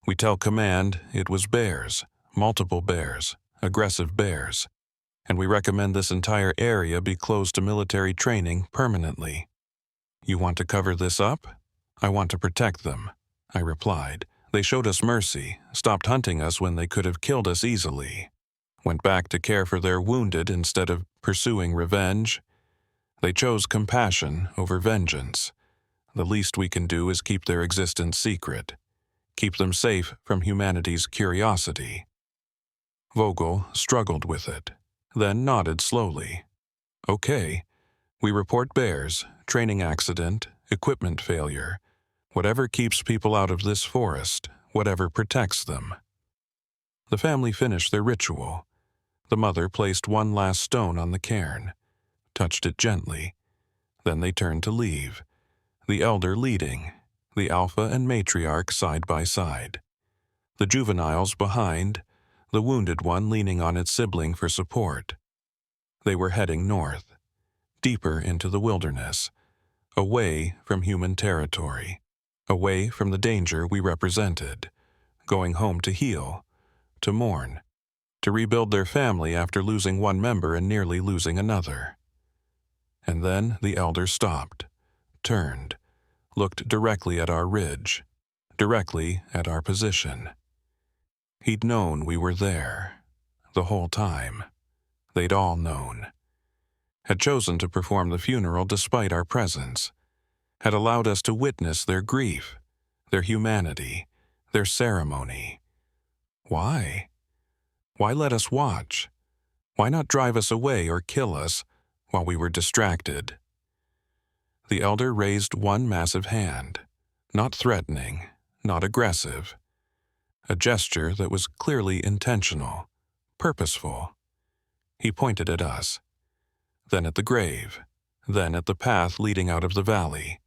We tell Command it was bears, multiple bears, aggressive bears, and we recommend this entire area be closed to military training permanently. You want to cover this up? I want to protect them," I replied. "They showed us mercy, stopped hunting us when they could have killed us easily. Went back to care for their wounded instead of pursuing revenge. They chose compassion over vengeance. The least we can do is keep their existence secret. Keep them safe from humanity's curiosity." Vogel struggled with it, then nodded slowly. "Okay, we report bears, training accident, equipment failure, whatever keeps people out of this forest, whatever protects them." The family finished their ritual. The mother placed one last stone on the cairn, touched it gently. Then they turned to leave, the elder leading, the alpha and matriarch side by side. The juveniles behind, the wounded one leaning on its sibling for support. They were heading north, deeper into the wilderness, away from human territory, away from the danger we represented, going home to heal, to mourn, to rebuild their family after losing one member and nearly losing another. And then the elder stopped, turned, looked directly at our ridge, directly at our position. He'd known we were there, the whole time. They'd all known. Had chosen to perform the funeral despite our presence. Had allowed us to witness their grief, their humanity, their ceremony. Why? Why let us watch? Why not drive us away or kill us while we were distracted? The elder raised one massive hand, not threatening, not aggressive. A gesture that was clearly intentional, purposeful. He pointed at us, then at the grave, then at the path leading out of the valley.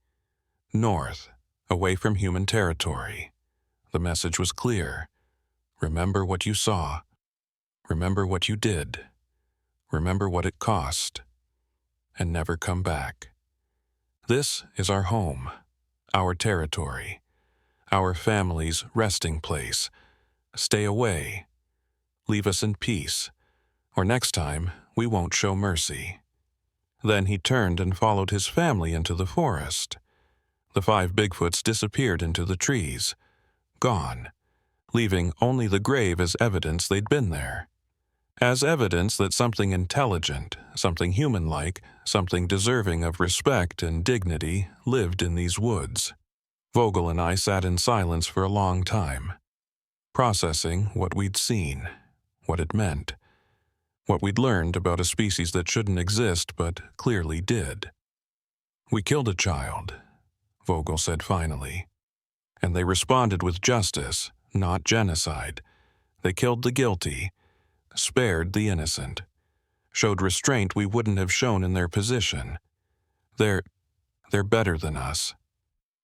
North, away from human territory. The message was clear. Remember what you saw. Remember what you did. Remember what it cost. And never come back. This is our home, our territory, our family's resting place. Stay away. Leave us in peace, or next time we won't show mercy. Then he turned and followed his family into the forest. The 5 Bigfoots disappeared into the trees, gone, leaving only the grave as evidence they'd been there. As evidence that something intelligent, something human-like, something deserving of respect and dignity lived in these woods. Vogel and I sat in silence for a long time, processing what we'd seen, what it meant, what we'd learned about a species that shouldn't exist but clearly did. "We killed a child," Vogel said finally, "and they responded with justice, not genocide. They killed the guilty, spared the innocent, showed restraint we wouldn't have shown in their position. They're better than us,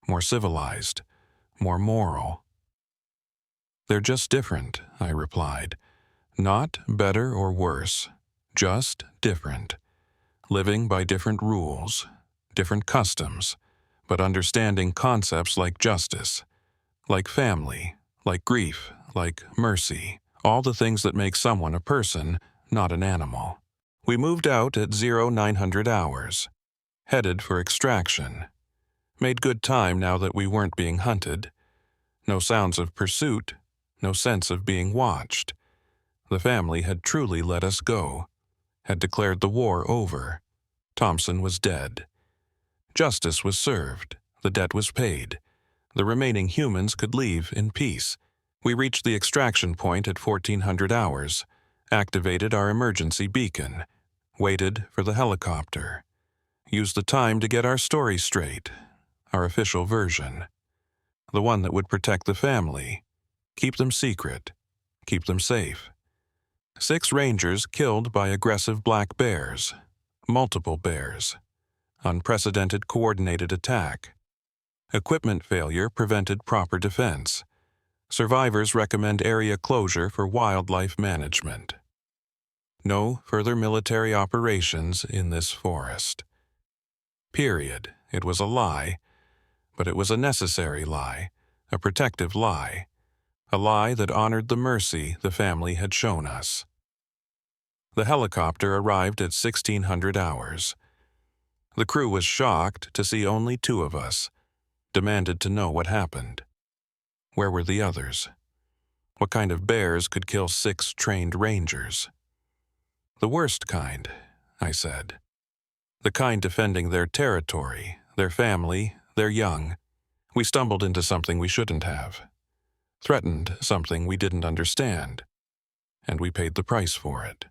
more civilized, more moral." "They're just different," I replied. "Not better or worse, just different. Living by different rules, different customs, but understanding concepts like justice, like family, like grief, like mercy, all the things that make someone a person, not an animal." We moved out at 0900 hours, headed for extraction. Made good time now that we weren't being hunted. No sounds of pursuit, no sense of being watched. The family had truly let us go, had declared the war over. Thompson was dead. Justice was served. The debt was paid. The remaining humans could leave in peace. We reached the extraction point at 1400 hours, activated our emergency beacon, waited for the helicopter, used the time to get our story straight, our official version, the one that would protect the family, keep them secret, keep them safe. 6 rangers killed by aggressive black bears, multiple bears, unprecedented coordinated attack. Equipment failure prevented proper defense. Survivors recommend area closure for wildlife management. No further military operations in this forest. Period. It was a lie, but it was a necessary lie, a protective lie, a lie that honored the mercy the family had shown us. The helicopter arrived at 1600 hours. The crew was shocked to see only 2 of us, demanded to know what happened. Where were the others? What kind of bears could kill 6 trained rangers? The worst kind, I said. The kind defending their territory, their family, their young. We stumbled into something we shouldn't have. Threatened something we didn't understand. And we paid the price for it.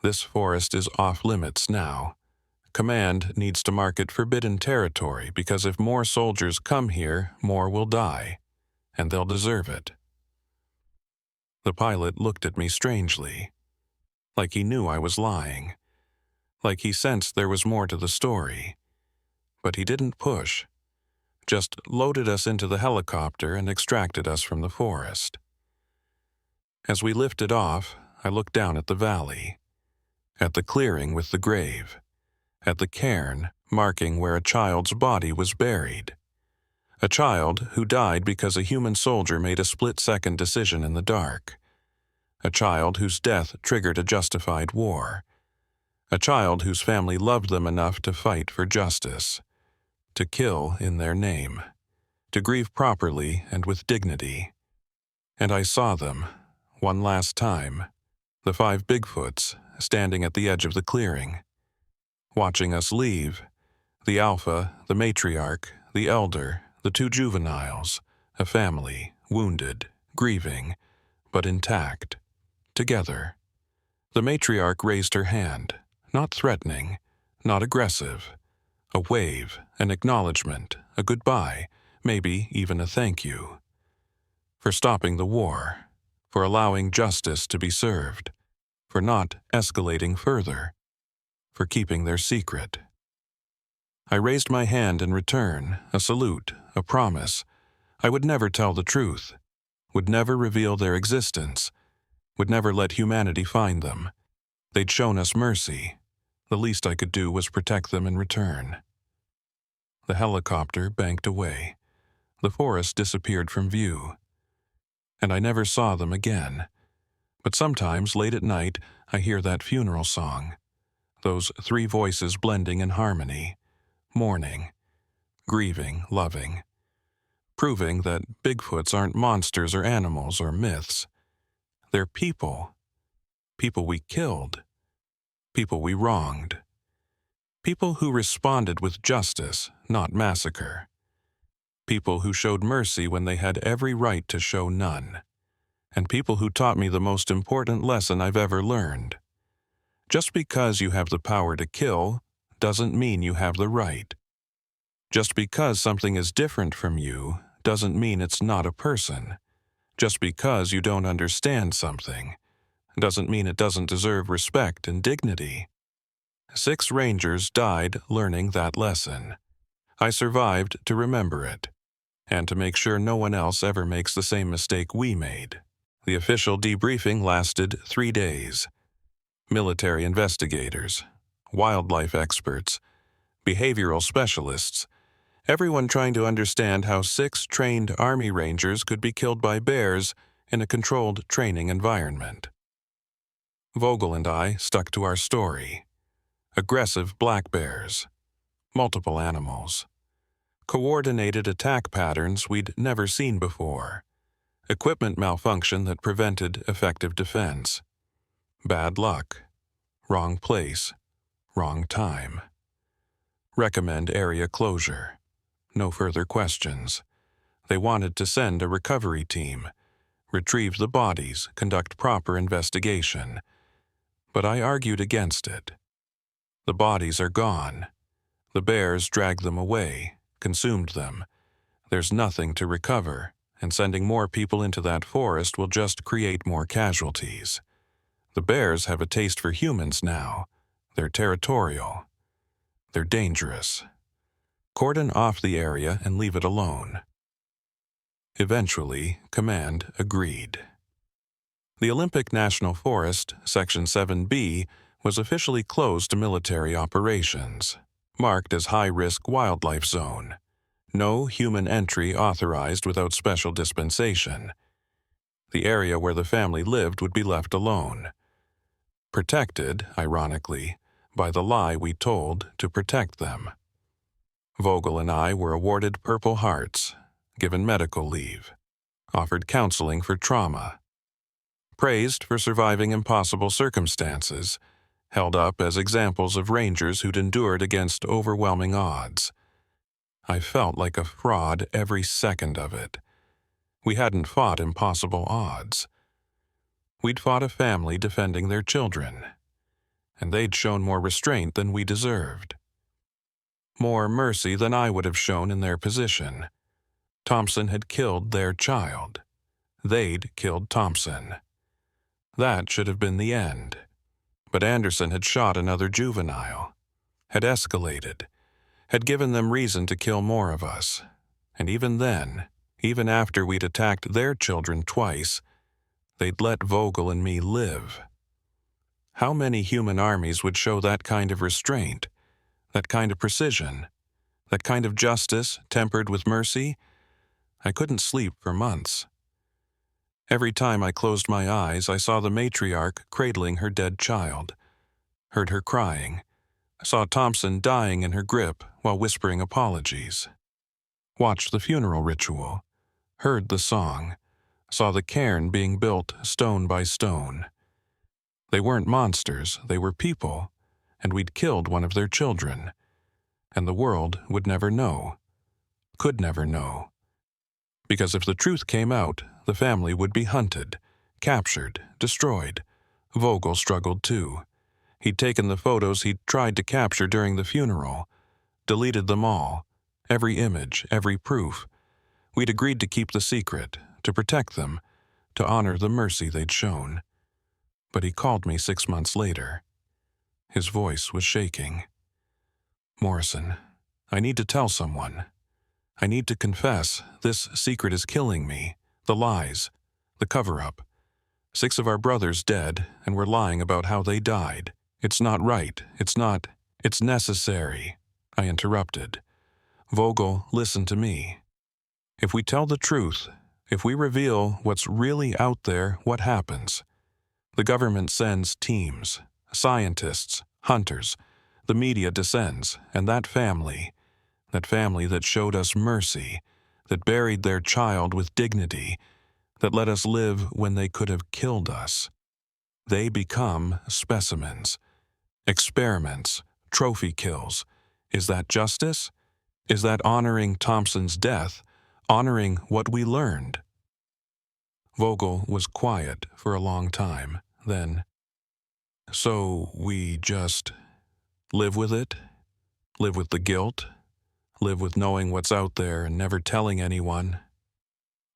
This forest is off limits now. Command needs to mark it forbidden territory because if more soldiers come here, more will die. And they'll deserve it. The pilot looked at me strangely, like he knew I was lying, like he sensed there was more to the story. But he didn't push, just loaded us into the helicopter and extracted us from the forest. As we lifted off, I looked down at the valley, at the clearing with the grave, at the cairn marking where a child's body was buried. A child who died because a human soldier made a split-second decision in the dark. A child whose death triggered a justified war. A child whose family loved them enough to fight for justice. To kill in their name. To grieve properly and with dignity. And I saw them, one last time, the 5 Bigfoots standing at the edge of the clearing. Watching us leave, the alpha, the matriarch, the elder, the 2 juveniles, a family, wounded, grieving, but intact, together. The matriarch raised her hand, not threatening, not aggressive. A wave, an acknowledgement, a goodbye, maybe even a thank you. For stopping the war, for allowing justice to be served, for not escalating further, for keeping their secret. I raised my hand in return, a salute, a promise. I would never tell the truth, would never reveal their existence, would never let humanity find them. They'd shown us mercy. The least I could do was protect them in return. The helicopter banked away. The forest disappeared from view. And I never saw them again. But sometimes, late at night, I hear that funeral song. Those 3 voices blending in harmony. Mourning, grieving, loving, proving that Bigfoots aren't monsters or animals or myths. They're people. People we killed. People we wronged. People who responded with justice, not massacre. People who showed mercy when they had every right to show none. And people who taught me the most important lesson I've ever learned. Just because you have the power to kill doesn't mean you have the right. Just because something is different from you doesn't mean it's not a person. Just because you don't understand something doesn't mean it doesn't deserve respect and dignity. 6 rangers died learning that lesson. I survived to remember it, and to make sure no one else ever makes the same mistake we made. The official debriefing lasted 3 days. Military investigators, wildlife experts, behavioral specialists, everyone trying to understand how 6 trained Army Rangers could be killed by bears in a controlled training environment. Vogel and I stuck to our story. Aggressive black bears, multiple animals, coordinated attack patterns we'd never seen before, Equipment malfunction that prevented effective defense. Bad luck. Wrong place. Wrong time. Recommend area closure. No further questions. They wanted to send a recovery team, retrieve the bodies, conduct proper investigation. But I argued against it. The bodies are gone. The bears dragged them away, consumed them. There's nothing to recover, and sending more people into that forest will just create more casualties. The bears have a taste for humans now. They're territorial. They're dangerous. Cordon off the area and leave it alone. Eventually, Command agreed. The Olympic National Forest, Section 7B, was officially closed to military operations, marked as high-risk wildlife zone. No human entry authorized without special dispensation. The area where the family lived would be left alone. Protected, ironically, by the lie we told to protect them. Vogel and I were awarded Purple Hearts, given medical leave, offered counseling for trauma, praised for surviving impossible circumstances, held up as examples of rangers who'd endured against overwhelming odds. I felt like a fraud every second of it. We hadn't fought impossible odds. We'd fought a family defending their children, and they'd shown more restraint than we deserved. More mercy than I would have shown in their position. Thompson had killed their child. They'd killed Thompson. That should have been the end. But Anderson had shot another juvenile, had escalated, had given them reason to kill more of us. And even then, even after we'd attacked their children twice, they'd let Vogel and me live. How many human armies would show that kind of restraint, that kind of precision, that kind of justice tempered with mercy? I couldn't sleep for months. Every time I closed my eyes, I saw the matriarch cradling her dead child, heard her crying, saw Thompson dying in her grip while whispering apologies, watched the funeral ritual, heard the song, saw the cairn being built stone by stone. They weren't monsters, they were people, and we'd killed one of their children, and the world would never know, could never know. Because if the truth came out, the family would be hunted, captured, destroyed. Vogel struggled too. He'd taken the photos he'd tried to capture during the funeral, deleted them all, every image, every proof. We'd agreed to keep the secret, to protect them, to honor the mercy they'd shown. But he called me 6 months later. His voice was shaking. "Morrison, I need to tell someone. I need to confess. This secret is killing me. The lies, the cover-up. 6 of our brothers dead, and we're lying about how they died. It's not right. It's necessary." I interrupted. "Vogel, listen to me. If we tell the truth, if we reveal what's really out there, what happens? The government sends teams, scientists, hunters. The media descends, and that family that showed us mercy, that buried their child with dignity, that let us live when they could have killed us. They become specimens, experiments, trophy kills. Is that justice? Is that honoring Thompson's death, honoring what we learned?" Vogel was quiet for a long time, then, "So we just live with it? Live with the guilt? Live with knowing what's out there and never telling anyone?"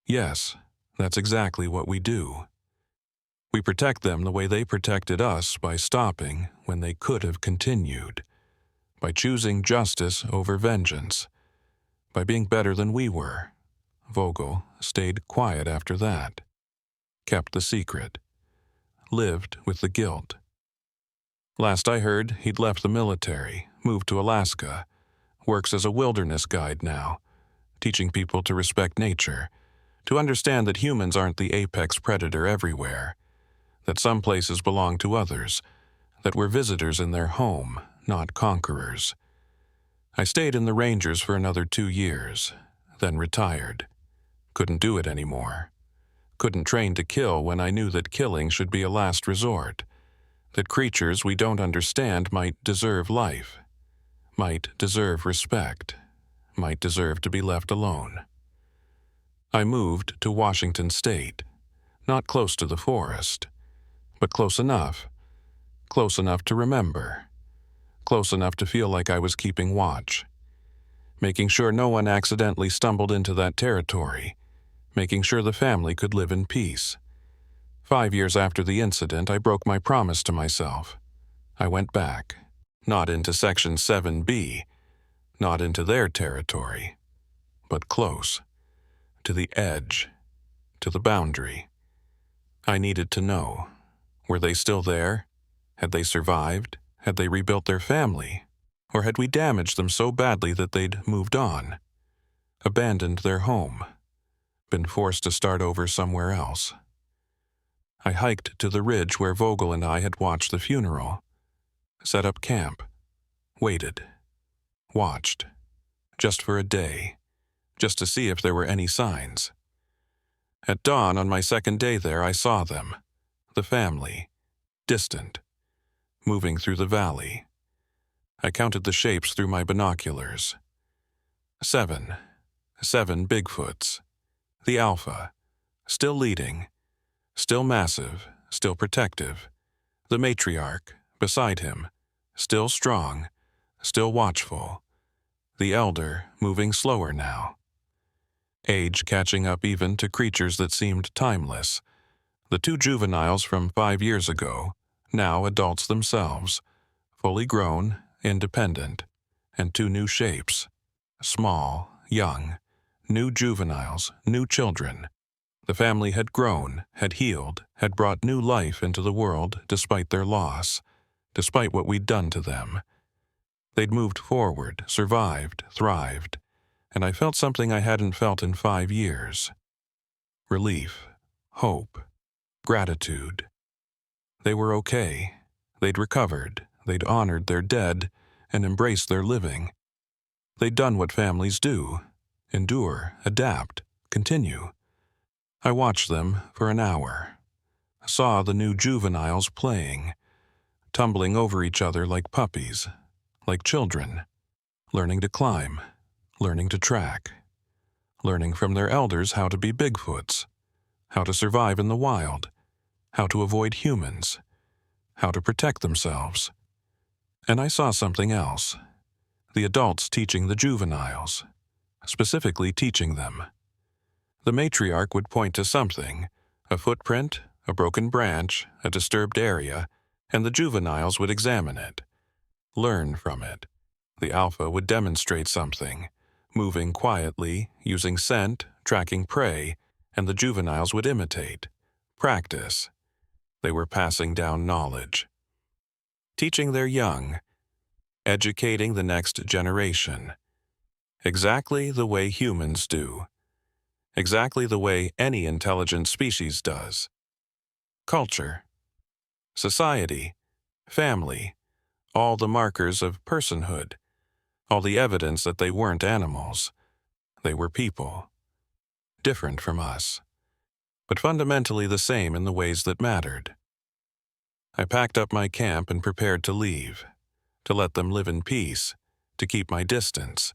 "Yes, that's exactly what we do. We protect them the way they protected us, by stopping when they could have continued, by choosing justice over vengeance, by being better than we were." Vogel stayed quiet after that, kept the secret, lived with the guilt. Last I heard, he'd left the military, moved to Alaska, works as a wilderness guide now, teaching people to respect nature, to understand that humans aren't the apex predator everywhere, that some places belong to others, that we're visitors in their home, not conquerors. I stayed in the Rangers for another 2 years, then retired. Couldn't do it anymore. Couldn't train to kill when I knew that killing should be a last resort, that creatures we don't understand might deserve life, might deserve respect, might deserve to be left alone. I moved to Washington State, not close to the forest, but close enough to remember, close enough to feel like I was keeping watch, making sure no one accidentally stumbled into that territory, making sure the family could live in peace. 5 years after the incident, I broke my promise to myself. I went back, not into Section 7B, not into their territory, but close, to the edge, to the boundary. I needed to know. Were they still there? Had they survived? Had they rebuilt their family? Or had we damaged them so badly that they'd moved on, abandoned their home, been forced to start over somewhere else? I hiked to the ridge where Vogel and I had watched the funeral, set up camp, waited, watched, just for a day, just to see if there were any signs. At dawn on my second day there, I saw them, the family, distant, moving through the valley. I counted the shapes through my binoculars. 7 Bigfoots. The alpha, still leading, still massive, still protective. The matriarch, beside him, still strong, still watchful. The elder, moving slower now. Age catching up even to creatures that seemed timeless. The 2 juveniles from 5 years ago, now adults themselves, fully grown, independent, and 2 new shapes. Small, young, new juveniles, new children. The family had grown, had healed, had brought new life into the world despite their loss, despite what we'd done to them. They'd moved forward, survived, thrived, and I felt something I hadn't felt in 5 years. Relief, hope, gratitude. They were okay. They'd recovered, they'd honored their dead, and embraced their living. They'd done what families do: endure, adapt, continue. I watched them for an hour, saw the new juveniles playing, tumbling over each other like puppies, like children, learning to climb, learning to track, learning from their elders how to be Bigfoots, how to survive in the wild, how to avoid humans, how to protect themselves. And I saw something else. The adults teaching the juveniles, specifically teaching them. The matriarch would point to something, a footprint, a broken branch, a disturbed area, and the juveniles would examine it, learn from it. The alpha would demonstrate something, moving quietly, using scent, tracking prey, and the juveniles would imitate, practice. They were passing down knowledge, teaching their young, educating the next generation, exactly the way humans do, exactly the way any intelligent species does. Culture, society, family, all the markers of personhood, all the evidence that they weren't animals. They were people, different from us, but fundamentally the same in the ways that mattered. I packed up my camp and prepared to leave, to let them live in peace, to keep my distance,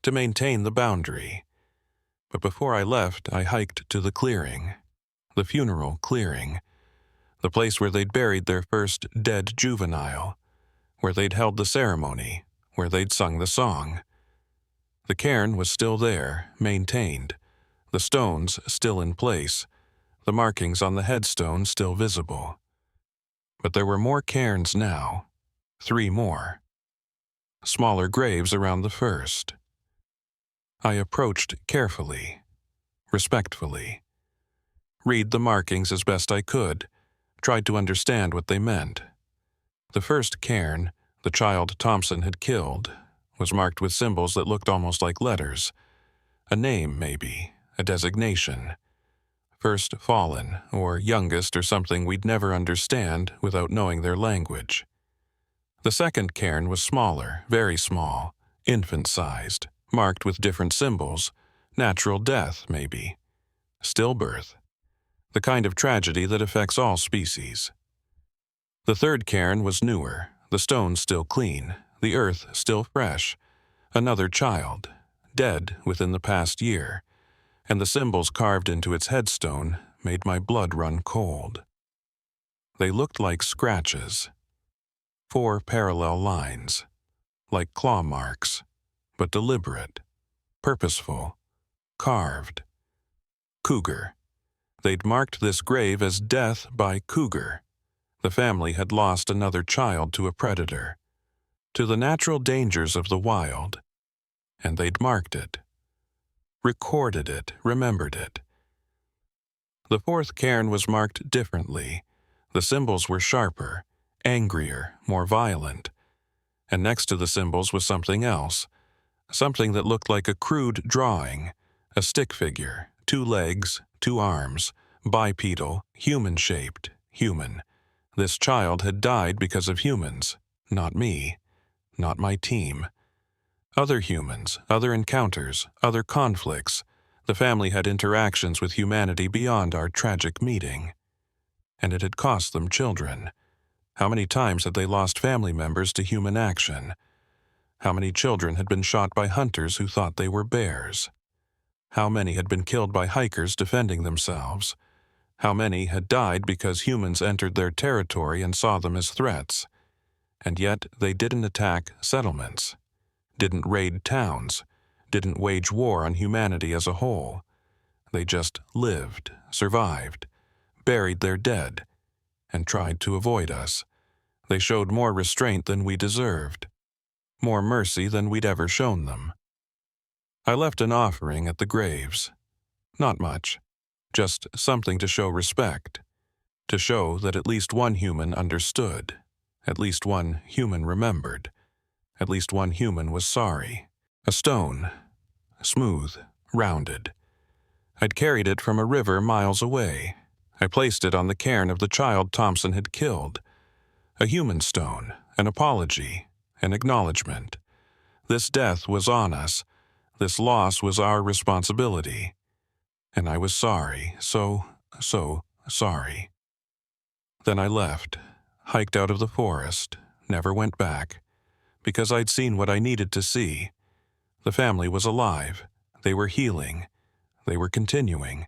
to maintain the boundary. But before I left, I hiked to the clearing, the funeral clearing, the place where they'd buried their first dead juvenile, where they'd held the ceremony, where they'd sung the song. The cairn was still there, maintained, the stones still in place, the markings on the headstone still visible. But there were more cairns now, 3 more. Smaller graves around the first. I approached carefully, respectfully. Read the markings as best I could, tried to understand what they meant. The first cairn, the child Thompson had killed, was marked with symbols that looked almost like letters. A name, maybe, a designation. First fallen, or youngest, or something we'd never understand without knowing their language. The second cairn was smaller, very small, infant-sized, marked with different symbols, natural death, maybe, stillbirth. the kind of tragedy that affects all species. The third cairn was newer, the stones still clean, the earth still fresh. Another child, dead within the past year, and the symbols carved into its headstone made my blood run cold. They looked like scratches, 4 parallel lines, like claw marks, but deliberate, purposeful, carved. Cougar. They'd marked this grave as death by cougar. The family had lost another child to a predator, to the natural dangers of the wild, and they'd marked it, recorded it, remembered it. The fourth cairn was marked differently. The symbols were sharper, angrier, more violent, and next to the symbols was something else, something that looked like a crude drawing, a stick figure, 2 legs, 2 arms, bipedal, human-shaped, human. This child had died because of humans, not me, not my team. Other humans, other encounters, other conflicts. The family had interactions with humanity beyond our tragic meeting. And it had cost them children. How many times had they lost family members to human action? How many children had been shot by hunters who thought they were bears? How many had been killed by hikers defending themselves? How many had died because humans entered their territory and saw them as threats? And yet they didn't attack settlements, didn't raid towns, didn't wage war on humanity as a whole. They just lived, survived, buried their dead, and tried to avoid us. They showed more restraint than we deserved, more mercy than we'd ever shown them. I left an offering at the graves. Not much, just something to show respect, to show that at least one human understood, at least one human remembered, at least one human was sorry. A stone, smooth, rounded. I'd carried it from a river miles away. I placed it on the cairn of the child Thompson had killed. A human stone, an apology, an acknowledgement. This death was on us. This loss was our responsibility. And I was sorry, so sorry. Then I left, hiked out of the forest, never went back, because I'd seen what I needed to see. The family was alive. They were healing. They were continuing.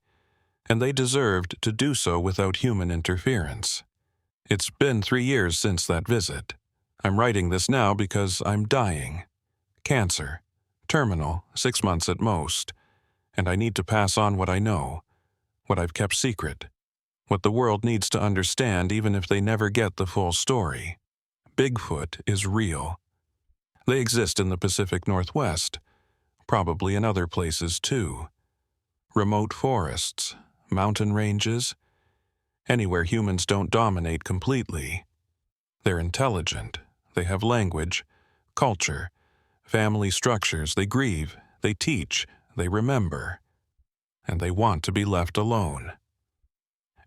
And they deserved to do so without human interference. It's been 3 years since that visit. I'm writing this now because I'm dying. Cancer. Terminal, 6 months at most. And I need to pass on what I know, what I've kept secret, what the world needs to understand even if they never get the full story. Bigfoot is real. They exist in the Pacific Northwest, probably in other places too. Remote forests, mountain ranges, anywhere humans don't dominate completely. They're intelligent, they have language, culture, family structures, they grieve, they teach, they remember, and they want to be left alone.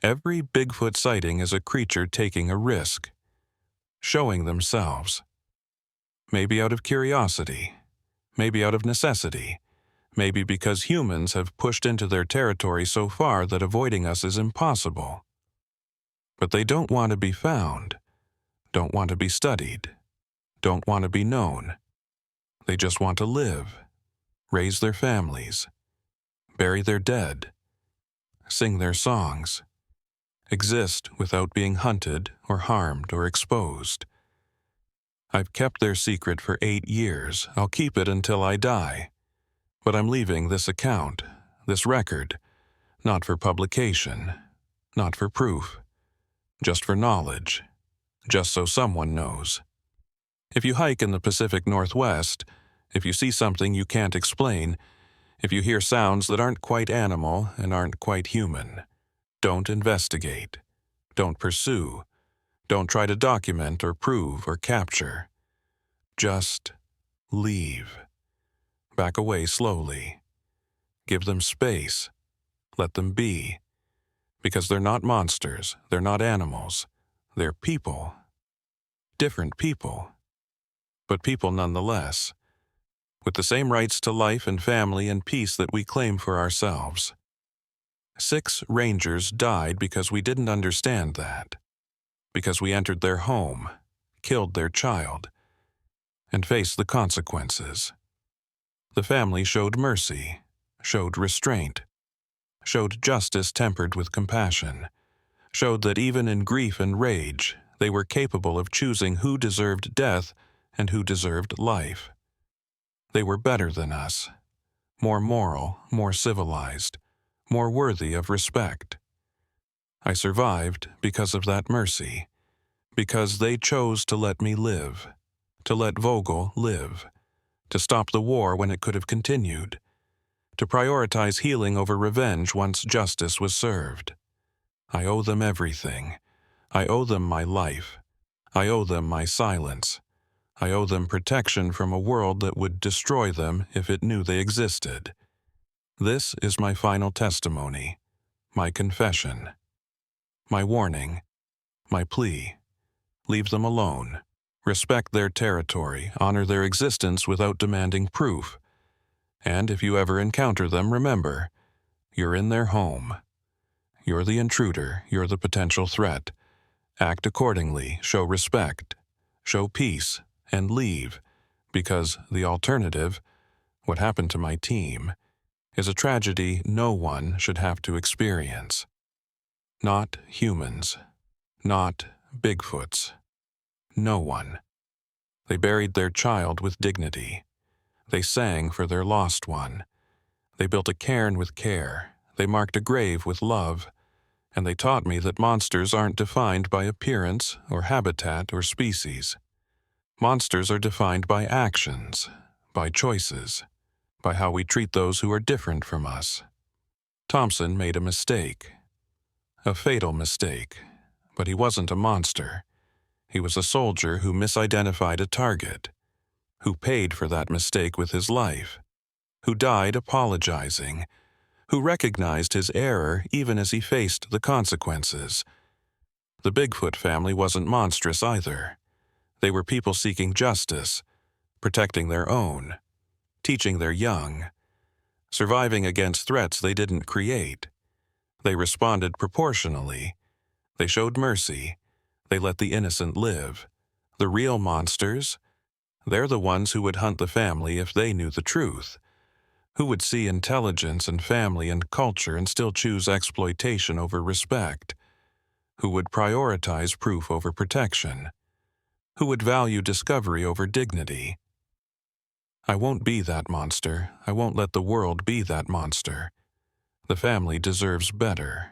Every Bigfoot sighting is a creature taking a risk, showing themselves. Maybe out of curiosity, maybe out of necessity, maybe because humans have pushed into their territory so far that avoiding us is impossible. But they don't want to be found, don't want to be studied, don't want to be known. They just want to live, raise their families, bury their dead, sing their songs, exist without being hunted or harmed or exposed. I've kept their secret for 8 years. I'll keep it until I die. But I'm leaving this account, this record, not for publication, not for proof, just for knowledge, just so someone knows. If you hike in the Pacific Northwest, if you see something you can't explain, if you hear sounds that aren't quite animal and aren't quite human, don't investigate, don't pursue, don't try to document or prove or capture. Just leave. Back away slowly. Give them space. Let them be. Because they're not monsters, they're not animals, they're people. Different people. But people nonetheless, with the same rights to life and family and peace that we claim for ourselves. 6 rangers died because we didn't understand that, because we entered their home, killed their child, and faced the consequences. The family showed mercy, showed restraint, showed justice tempered with compassion, showed that even in grief and rage, they were capable of choosing who deserved death and who deserved life. They were better than us, more moral, more civilized, more worthy of respect. I survived because of that mercy, because they chose to let me live, to let Vogel live, to stop the war when it could have continued, to prioritize healing over revenge once justice was served. I owe them everything. I owe them my life. I owe them my silence. I owe them protection from a world that would destroy them if it knew they existed. This is my final testimony, my confession, my warning, my plea. Leave them alone. Respect their territory, honor their existence without demanding proof. And if you ever encounter them, remember, you're in their home. You're the intruder, you're the potential threat. Act accordingly, show respect, show peace, and leave, because the alternative, what happened to my team, is a tragedy no one should have to experience. Not humans, not Bigfoots. No one. They buried their child with dignity. They sang for their lost one. They built a cairn with care. They marked a grave with love. And they taught me that monsters aren't defined by appearance or habitat or species. Monsters are defined by actions, by choices, by how we treat those who are different from us. Thompson made a mistake. A fatal mistake. But he wasn't a monster. He was a soldier who misidentified a target, who paid for that mistake with his life, who died apologizing, who recognized his error even as he faced the consequences. The Bigfoot family wasn't monstrous either. They were people seeking justice, protecting their own, teaching their young, surviving against threats they didn't create. They responded proportionally. They showed mercy. They let the innocent live. The real monsters, they're the ones who would hunt the family if they knew the truth, who would see intelligence and family and culture and still choose exploitation over respect, who would prioritize proof over protection, who would value discovery over dignity. I won't be that monster. I won't let the world be that monster. The family deserves better,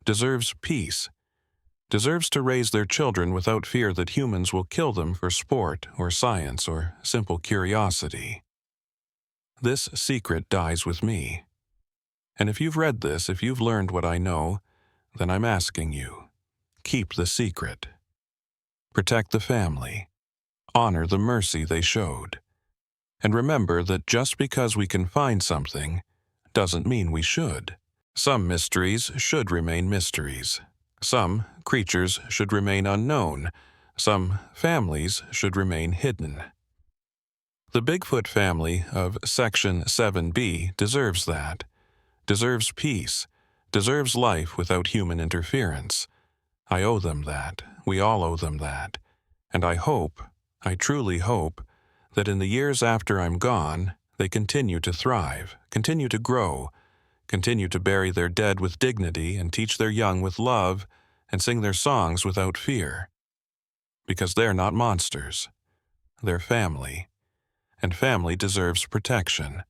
deserves peace, deserves to raise their children without fear that humans will kill them for sport or science or simple curiosity. This secret dies with me. And if you've read this, if you've learned what I know, then I'm asking you, keep the secret. Protect the family. Honor the mercy they showed. And remember that just because we can find something doesn't mean we should. Some mysteries should remain mysteries. Some creatures should remain unknown. Some families should remain hidden. The Bigfoot family of Section 7B deserves that, deserves peace, deserves life without human interference. I owe them that. We all owe them that. And I hope, I truly hope, that in the years after I'm gone, they continue to thrive, continue to grow, continue to bury their dead with dignity and teach their young with love and sing their songs without fear. Because they're not monsters. They're family. And family deserves protection.